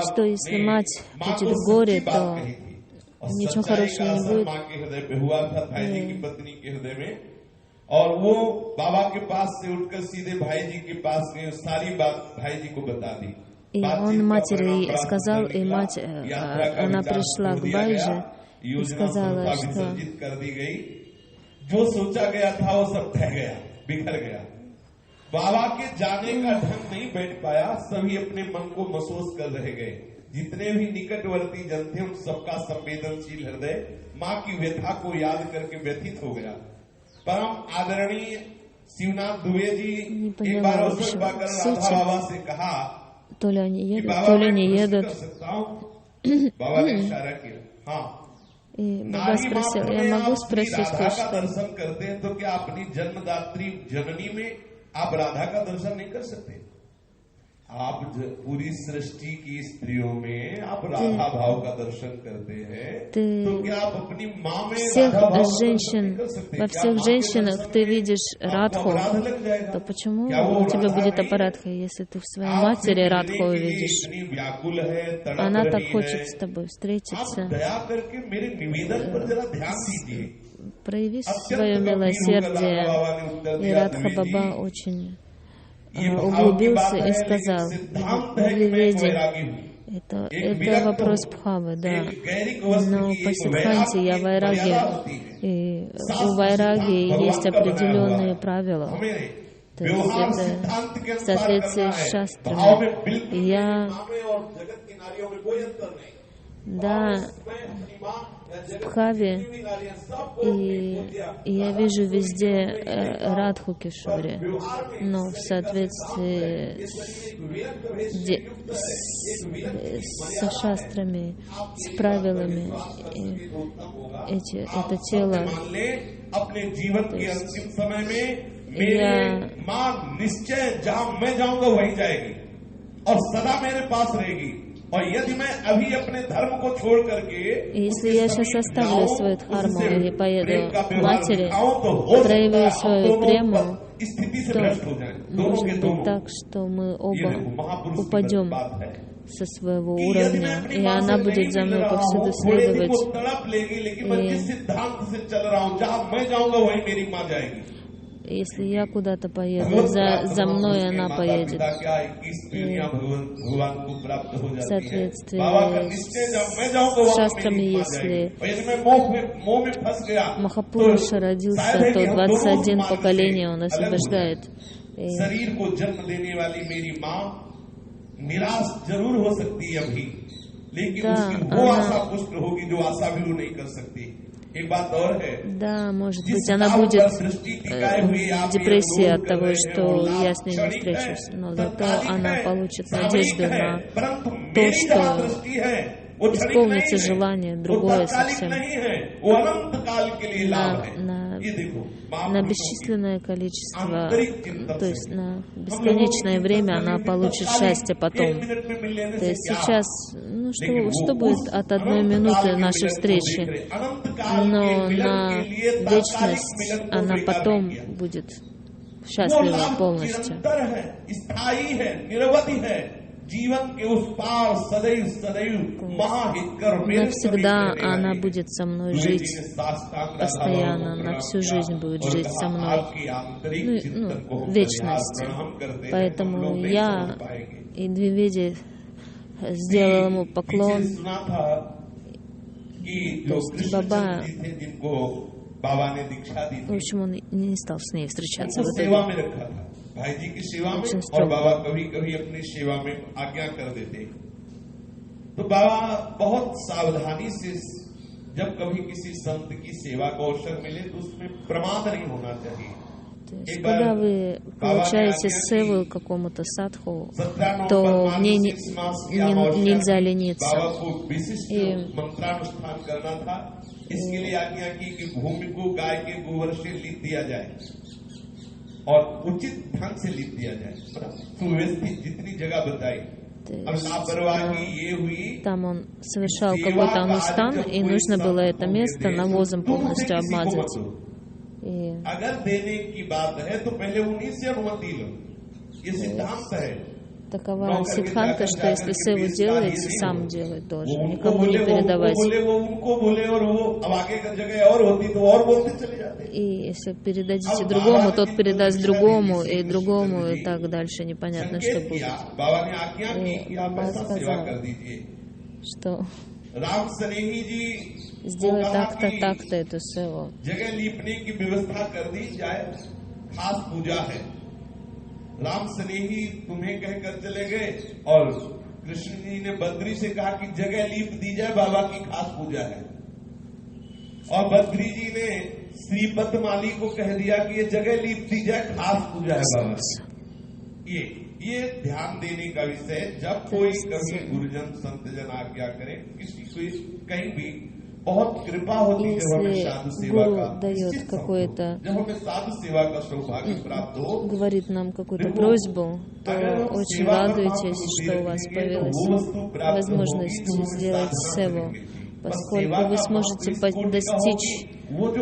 что если мать будет в горе, то ничего хорошего не будет. और वो बाबा के पास से उठकर सीधे भाई जी के पास गए, सारी बात भाई जी को बता दी. И он матери сказал, и мать, она пришла к Байже и сказала, что जो सोचा गया था वो सब ठह गया, बिखर गया. बाबा के जाने का ढंग नहीं बैठ पाया, सभी अपने मन को महसूस कर रह गए. जितने भी निकटवर्ती जन थे उन सबका संवेदनशील हृदय माँ की व्यथा को याद करके व्यथित हो गया. परम आदरणीय शिवनाथ दुबे जी एक बार अवसर पाकर राधा बाबा से कहा, то ли они едут. बाबा ने इशारा किया, हाँ. И Баба спросил: я могу спросить कौन दर्शन करते हैं तो क्या अपनी जन्मदात्री जननी में आप राधा का दर्शन नहीं कर सकते? आप पूरी सृष्टि की स्त्रियों में आप राधा भाव का दर्शन करते हैं, तो क्या आप अपनी माँ में राधा भाव женщин, во всех женщинах ты видишь Радху, то почему у тебя будет аппаратха, если ты в своей матери Радху увидишь? Она так хочет с тобой встретиться. Прояви свое милосердие. И Радха Баба очень углубился и сказал: Веди, это вопрос Бхавы, да, но по Сиддханте я вайраги, и у вайраги есть определенные правила, то есть это в соответствии с шастрами. Я, да, в Бхаве, и я вижу везде Радху Кишори, но в соответствии со шастрами, с правилами, это тело. Если я сейчас оставлю свою дхарму и поеду к матери, проявлю свою прему, то может быть так, что мы оба упадем со своего уровня, и она будет за мной повсюду следовать. И если я куда-то поеду, за мной она поедет. И в соответствии с шастрами, если Махапуруша родился, то 21 поколение он освобождает. Да, может быть, она будет в депрессии от того, что я с ней не встречусь, но зато она получит надежду на то, что исполнится желание другое совсем, на на бесчисленное количество, то есть на бесконечное время она получит счастье потом. То есть сейчас, что будет от 1 минуты нашей встречи, но на вечность она потом будет счастлива полностью. Навсегда она будет со мной жить, постоянно, на всю жизнь будет жить со мной, вечность. Поэтому я и Двиведи сделал ему поклон. То есть Баба, в общем, он не стал с ней встречаться в итоге. भाई जी की सेवा में और बाबा कभी कभी अपनी सेवा में आज्ञा कर देते। तो बाबा बहुत सावधानी से जब कभी किसी संत की सेवा का अवसर मिले तो उसमें प्रमाद नहीं होना चाहिए। Когда вы получаете севу какому-то садху, то мне нельзя лениться. और उचित ढंग से लिख दिया जाए, सुव्यवस्थित जितनी जगह बताई। अब लापरवाही ये हुई, там он совершал какой-то анустан, и нужно было это место навозом полностью обмазать. И अगर देने की बात है तो पहले उन्हीं से अनुमति लो, ये सिद्धांत है। Такова сиддханта, что если севу делаете, сам делай тоже, никому не передавать. И если передадите другому, тот передаст другому, и так дальше непонятно, что будет. И Баба сказал, что сделай так-то, так-то эту севу. राम स्नेही तुम्हें कहकर चले गए और कृष्ण जी ने बद्री से कहा कि जगह लीप दी जाए, बाबा की खास पूजा है। और बद्री जी ने श्रीपत माली को कह दिया कि ये जगह लीप दी जाए, खास पूजा है बाबा। ये ध्यान देने का विषय। जब कोई कभी गुरुजन संतजन आज्ञा करे, किसी को कहीं भी बहुत कृपा होती है जब हमें साधु सेवा का, дает какое-то, जब हमें साधु सेवा का सौभाग्य प्राप्त हो, говорит нам какую-то просьбу, то очень радуйтесь, что у вас появилась возможность сделать севу, поскольку вы сможете достичь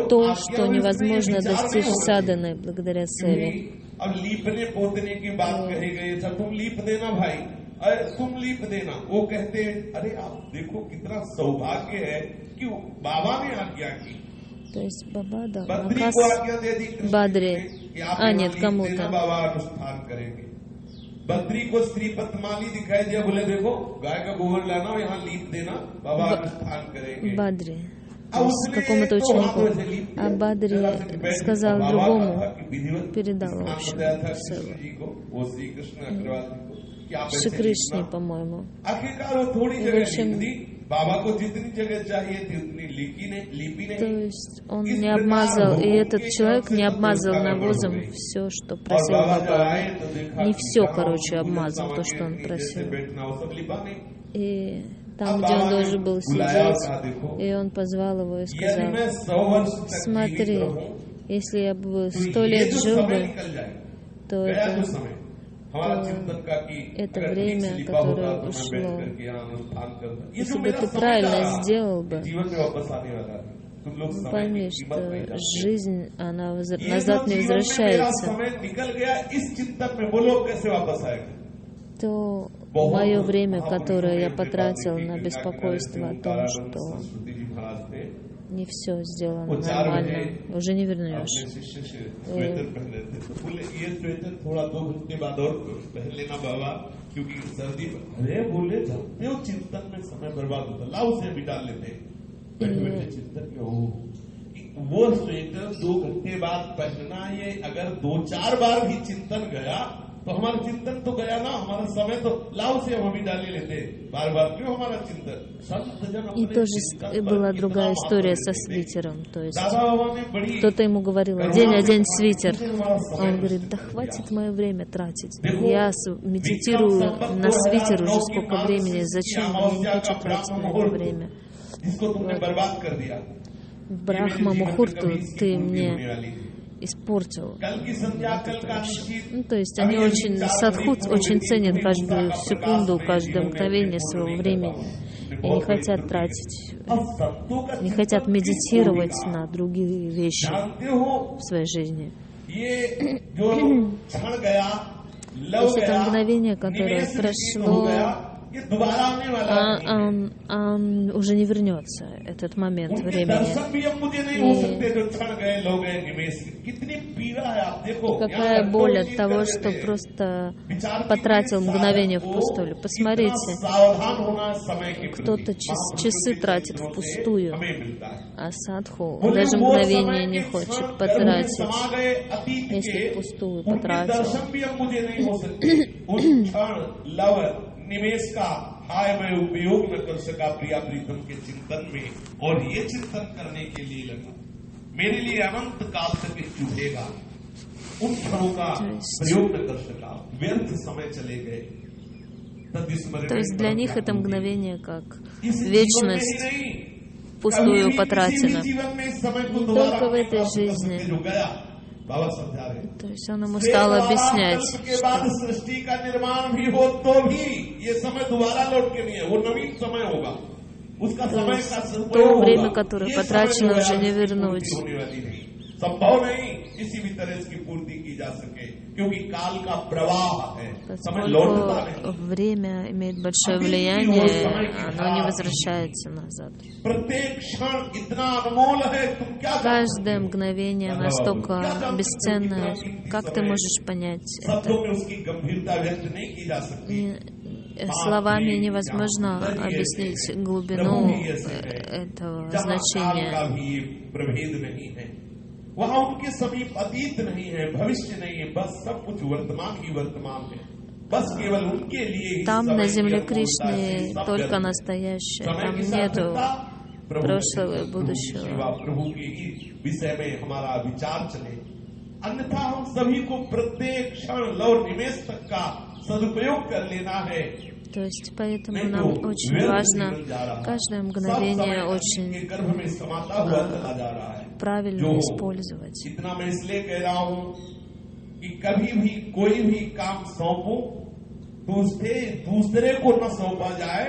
то, что невозможно достичь садханы благодаря севе. अब लीपने पोतने की बात कही गई, तुम लीप देना भाई, अरे तुम लीप देना। वो कहते हैं अरे आप देखो कितना सौभाग्य है कि बाबा ने आज्ञा की। То есть Баба дал наказ Бадре, нет, кому-то. बाबा अनुष्ठान करेंगे। बद्री को श्रीपत माली दिखाई दिया, बोले देखो गाय का गोबर लाना, यहाँ लीप देना, बाबा अनुष्ठान करेंगे। Бадре, какому-то ученику. А Бадри сказал другому, передал, в общем, Шри Кришне, по-моему. И, в общем, то есть он не обмазал, и этот человек не обмазал навозом все, что просил Баба. Не все, короче, обмазал то, что он просил. И там, где он должен был сидеть, и он позвал его и сказал: смотри, если я бы 100 лет жил бы, то это время, которое ушло. Если бы ты правильно сделал бы, пойми, что жизнь, она назад не возвращается, то мое время, которое я потратил на беспокойство о том, что не все сделано нормально, уже не вернешь. वो स्वेटर 2 घंटे बाद पहनना, ये अगर 2-4 बार भी चिंतन गया तो हमारा चिंतन तो गया ना, हमारा समय तो लाव से हम अभी डाले लेते, बार-बार क्यों हमारा चिंतन। И тоже была другая история со свитером, то есть кто-то ему говорил: одень свитер. Он говорит: да хватит мое время тратить, я медитирую на свитер уже сколько времени, зачем, я не хочу тратить на это время. в Брахма Мухурту ты мне испортил. Ну, то есть они очень, садху очень ценят каждую секунду, каждое мгновение своего времени и не хотят тратить, не хотят медитировать на другие вещи в своей жизни. То есть это мгновение, которое прошло, уже не вернется, этот момент времени. И какая боль от того, что просто потратил мгновение впустую. Посмотрите, кто-то часы тратит впустую, а садху даже мгновение не хочет потратить, если впустую потратил. निवेश का हाय मैं उपयोग न कर सका प्रिया प्रीतम के चिंतन में और ये चिंतन करने के लिए लगा मेरे लिए अनंत काल तक चुभेगा उन क्षणों का प्रयोग न कर सका व्यर्थ समय चले गए। То есть для них это мгновение как вечность впустую потрачена. Не только в этой жизни. То есть он ему стал объяснять, что то время, которое потрачено, уже не вернуть. Поскольку время имеет большое влияние, оно не возвращается назад. Каждое мгновение настолько бесценное, как ты можешь понять это? Словами невозможно объяснить глубину этого значения. वहां उनके समीप अतीत नहीं है, भविष्य नहीं है, बस सब कुछ वर्तमान ही वर्तमान है। बस केवल उनके लिए там на земле Кришны только настоящее, там нету прошлого и будущего. प्रभु के विषय में हमारा विचार चले, अन्यथा हम सभी को प्रत्येक क्षण लौ निमेष तक का सदुपयोग कर लेना है। То есть поэтому нам очень важно каждое мгновение очень правильно использовать. इतना मैं इसलिए कह रहा हूँ कि कभी भी कोई भी काम सौंपो तो उससे दूसरे को न सौंपा जाए,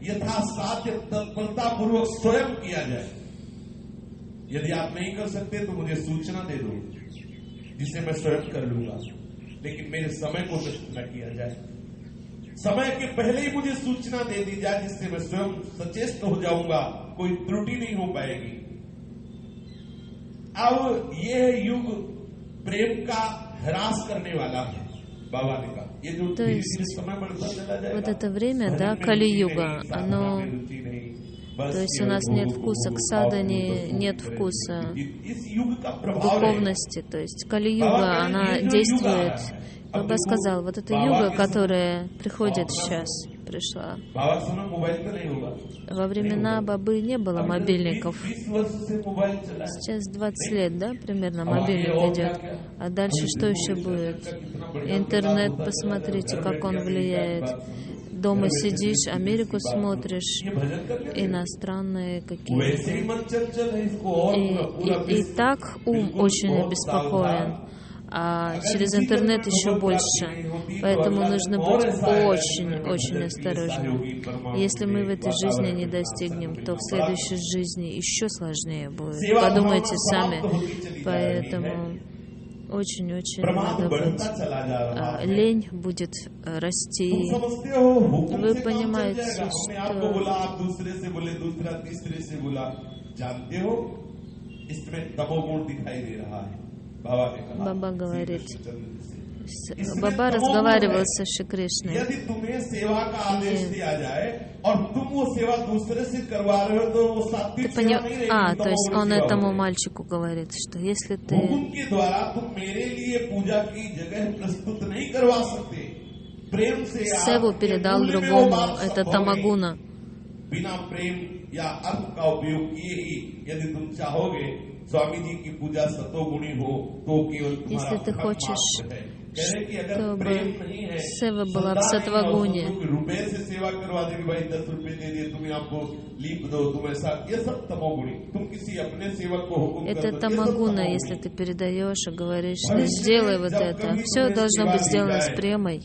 यथासाध्य तत्परता पूर्वक स्वयं किया जाए। यदि आप नहीं कर सकते तो मुझे सूचना दे दो जिसे मैं स्वयं कर लूंगा, लेकिन मेरे समय को नष्ट न किया जाए। समय के पहले ही मुझे सूचना दे दी जाए जिससे मैं स्वयं सचेत हो जाऊंगा, कोई त्रुटि नहीं हो पाएगी। अब यह युग प्रेम का ह्रास करने वाला है, बाबा ने कहा। ये जो धीरे-धीरे समय बढ़ता चला जाएगा, вот это время, да, Кали-юга, оно, то есть у нас нет вкуса к садхане, нет вкуса духовности, то есть Кали-юга, она действует. Баба сказал, вот эта юга, которая приходит сейчас, пришла. Во времена Бабы не было мобильников. Сейчас 20 лет, да, примерно мобильник идет. А дальше что еще будет? Интернет, посмотрите, как он влияет. Дома сидишь, Америку смотришь, иностранные какие-то. И так ум очень обеспокоен. А через интернет еще больше. Поэтому нужно быть очень-очень осторожным. Если мы в этой жизни не достигнем, то в следующей жизни еще сложнее будет. Подумайте сами. Поэтому очень-очень надо быть. Лень будет расти. Вы понимаете, что... Баба говорит, Баба разговаривал со Шри Кришной. То есть он этому мальчику говорит, что если ты севу передал другому, это тамагуна. Если ты хочешь чтобы сева была в сатвагуне. Это тамагуна, если ты передаешь и говоришь, что сделай вот это. Все должно быть сделано с премой.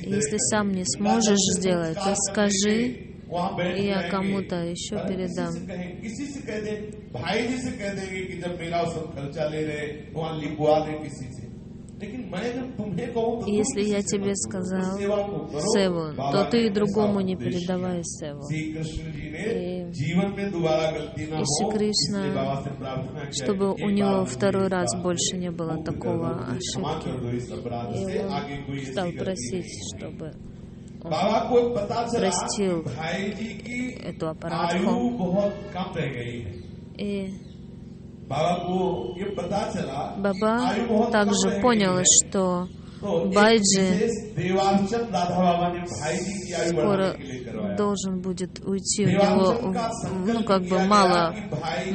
Если сам не сможешь сделать, то скажи, и я кому-то еще передам. Если я тебе сказал севу, то ты и другому не передавай севу. И Шри Кришна, чтобы у него второй раз больше не было такого ошибки. И он стал просить, чтобы он простил эту аппаратку. И Баба также понял, что Байджи скоро должен будет уйти, у него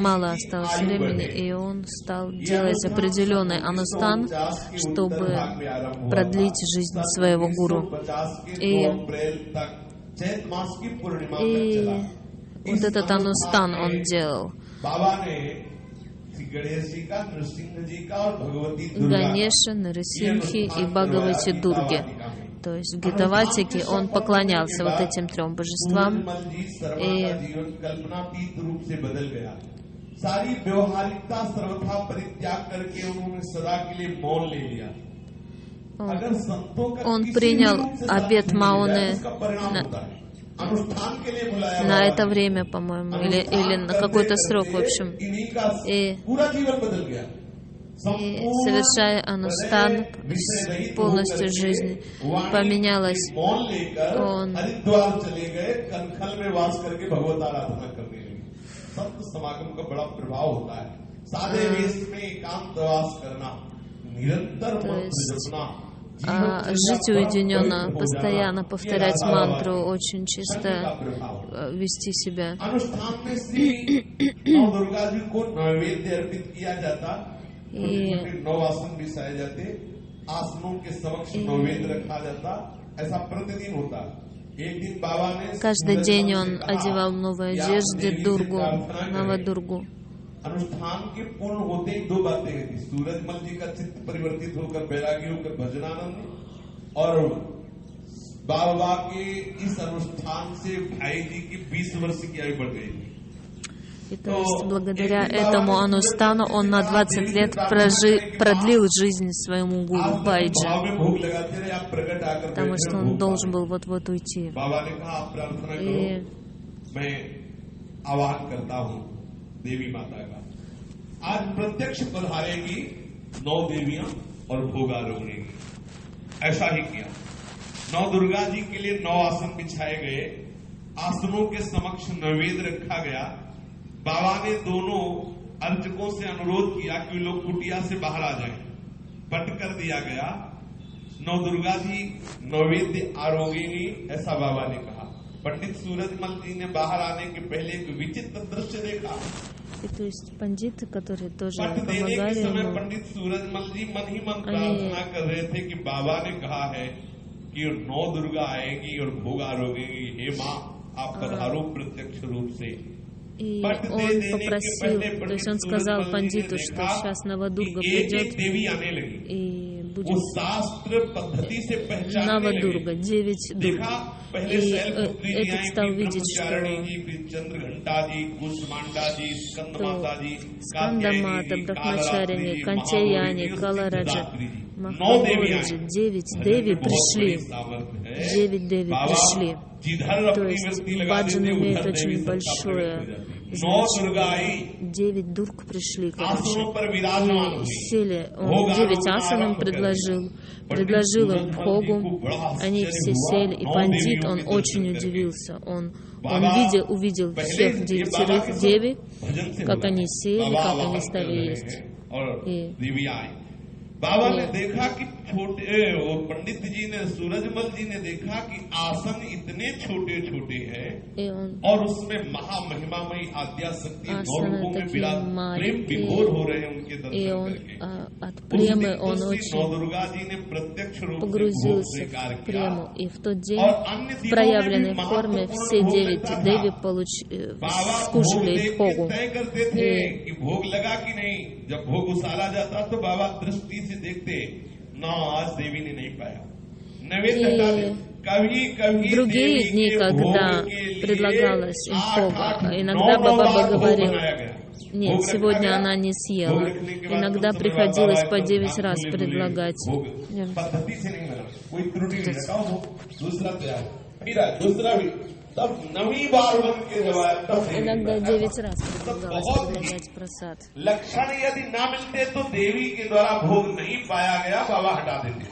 мало осталось времени, и он стал делать определенный анустан, чтобы продлить жизнь своего гуру. И вот этот анустан он делал. Ганеша, Нарисимхи и Бхагавати Дурге. То есть в Гитаватике он поклонялся вот этим трем божествам. И он принял обет Мауны на это время, по-моему, или на какой-то срок, в общем. И совершая анустан, полностью жизнь поменялась. Он жить уединенно, постоянно повторять мантру, очень чисто вести себя. Каждый день он одевал новые одежды, Дургу, Навадургу. अनुष्ठान के पूर्ण होते ही दो बातें हुई, सूरजमल जी का चित्त परिवर्तित होकर बैरागी होकर भजनानंद, और बाबा के इस अनुष्ठान से भाई जी की 20 वर्ष की आयु बढ़ गई। И то есть благодаря этому анустану он на 20 лет продлил жизнь своему гуру Байджи, потому что он должен был вот-вот уйти. И देवी माता का आज प्रत्यक्ष पधारेगी 9 देवियां और भोगारोहणी। ऐसा ही किया। 9 दुर्गा जी के लिए 9 आसन बिछाए गए, आसनों के समक्ष नैवेद्य रखा गया। बाबा ने दोनों अर्चकों से अनुरोध किया कि लोग कुटिया से बाहर आ जाएं। पट कर दिया गया। 9 दुर्गा जी नैवेद्य आरोगेंगी, ऐसा बाबा ने कहा। पंडित सूरजमल जी ने बाहर आने के पहले एक विचित्र दृश्य देखा। И то есть пандиты, которые тоже помогали ему, पंडित सूरजमल जी मन ही मन प्रार्थना कर रहे थे कि बाबा ने कहा है कि 9 दुर्गा आएगी और भोग आरोगेंगी, हे माँ आप पधारो प्रत्यक्ष रूप से। И он попросил, то есть он сказал пандиту, что сейчас Навадурга придет и будет Навадурга, 9 дург. И этот стал видеть, что Скандамата, Брахмачарини, Кантаяни, Калараджа, Махавараджи, 9 деви пришли. 9 деви пришли. То есть баджан имеет очень большое значение. 9 дург пришли, короче, и сели. Он 9 асанам предложил им бхогу, они все сели, и пандит, он очень удивился. Он увидел всех 9 деви, как они сели, как они стали есть. बाबा ने देखा कि छोटे वो पंडित जी ने, सूरजमल जी ने देखा कि आसन इतने छोटे छोटे हैं और उसमें महामहिमामयी आद्याशक्ति 9 रूपों में विराट प्रेम विभोर हो रहे हैं उनके दर्शन करके। от премы он नौ очень दुर्गा जी ने प्रत्यक्ष रूप से भोग погрузился स्वीकार в किया। прему. И в тот день в проявленной форме все 9 деви скушали фогу. तय करते थे कि भोग लगा कि नहीं। जब भोग उसाला जाता तो बाबा दृष्टि से देखते, ना आज देवी ने नहीं पाया, नैवेद्य हटा दे। В другие дни, когда предлагалась им фога, иногда Баба говорил: нет, сегодня она не съела. Иногда приходилось по 9 раз предлагать. Иногда 9 раз предлагалось предлагать просад. लक्षण यदि ना मिलते तो देवी के द्वारा भोग नहीं पाया गया, बाबा हटा देते।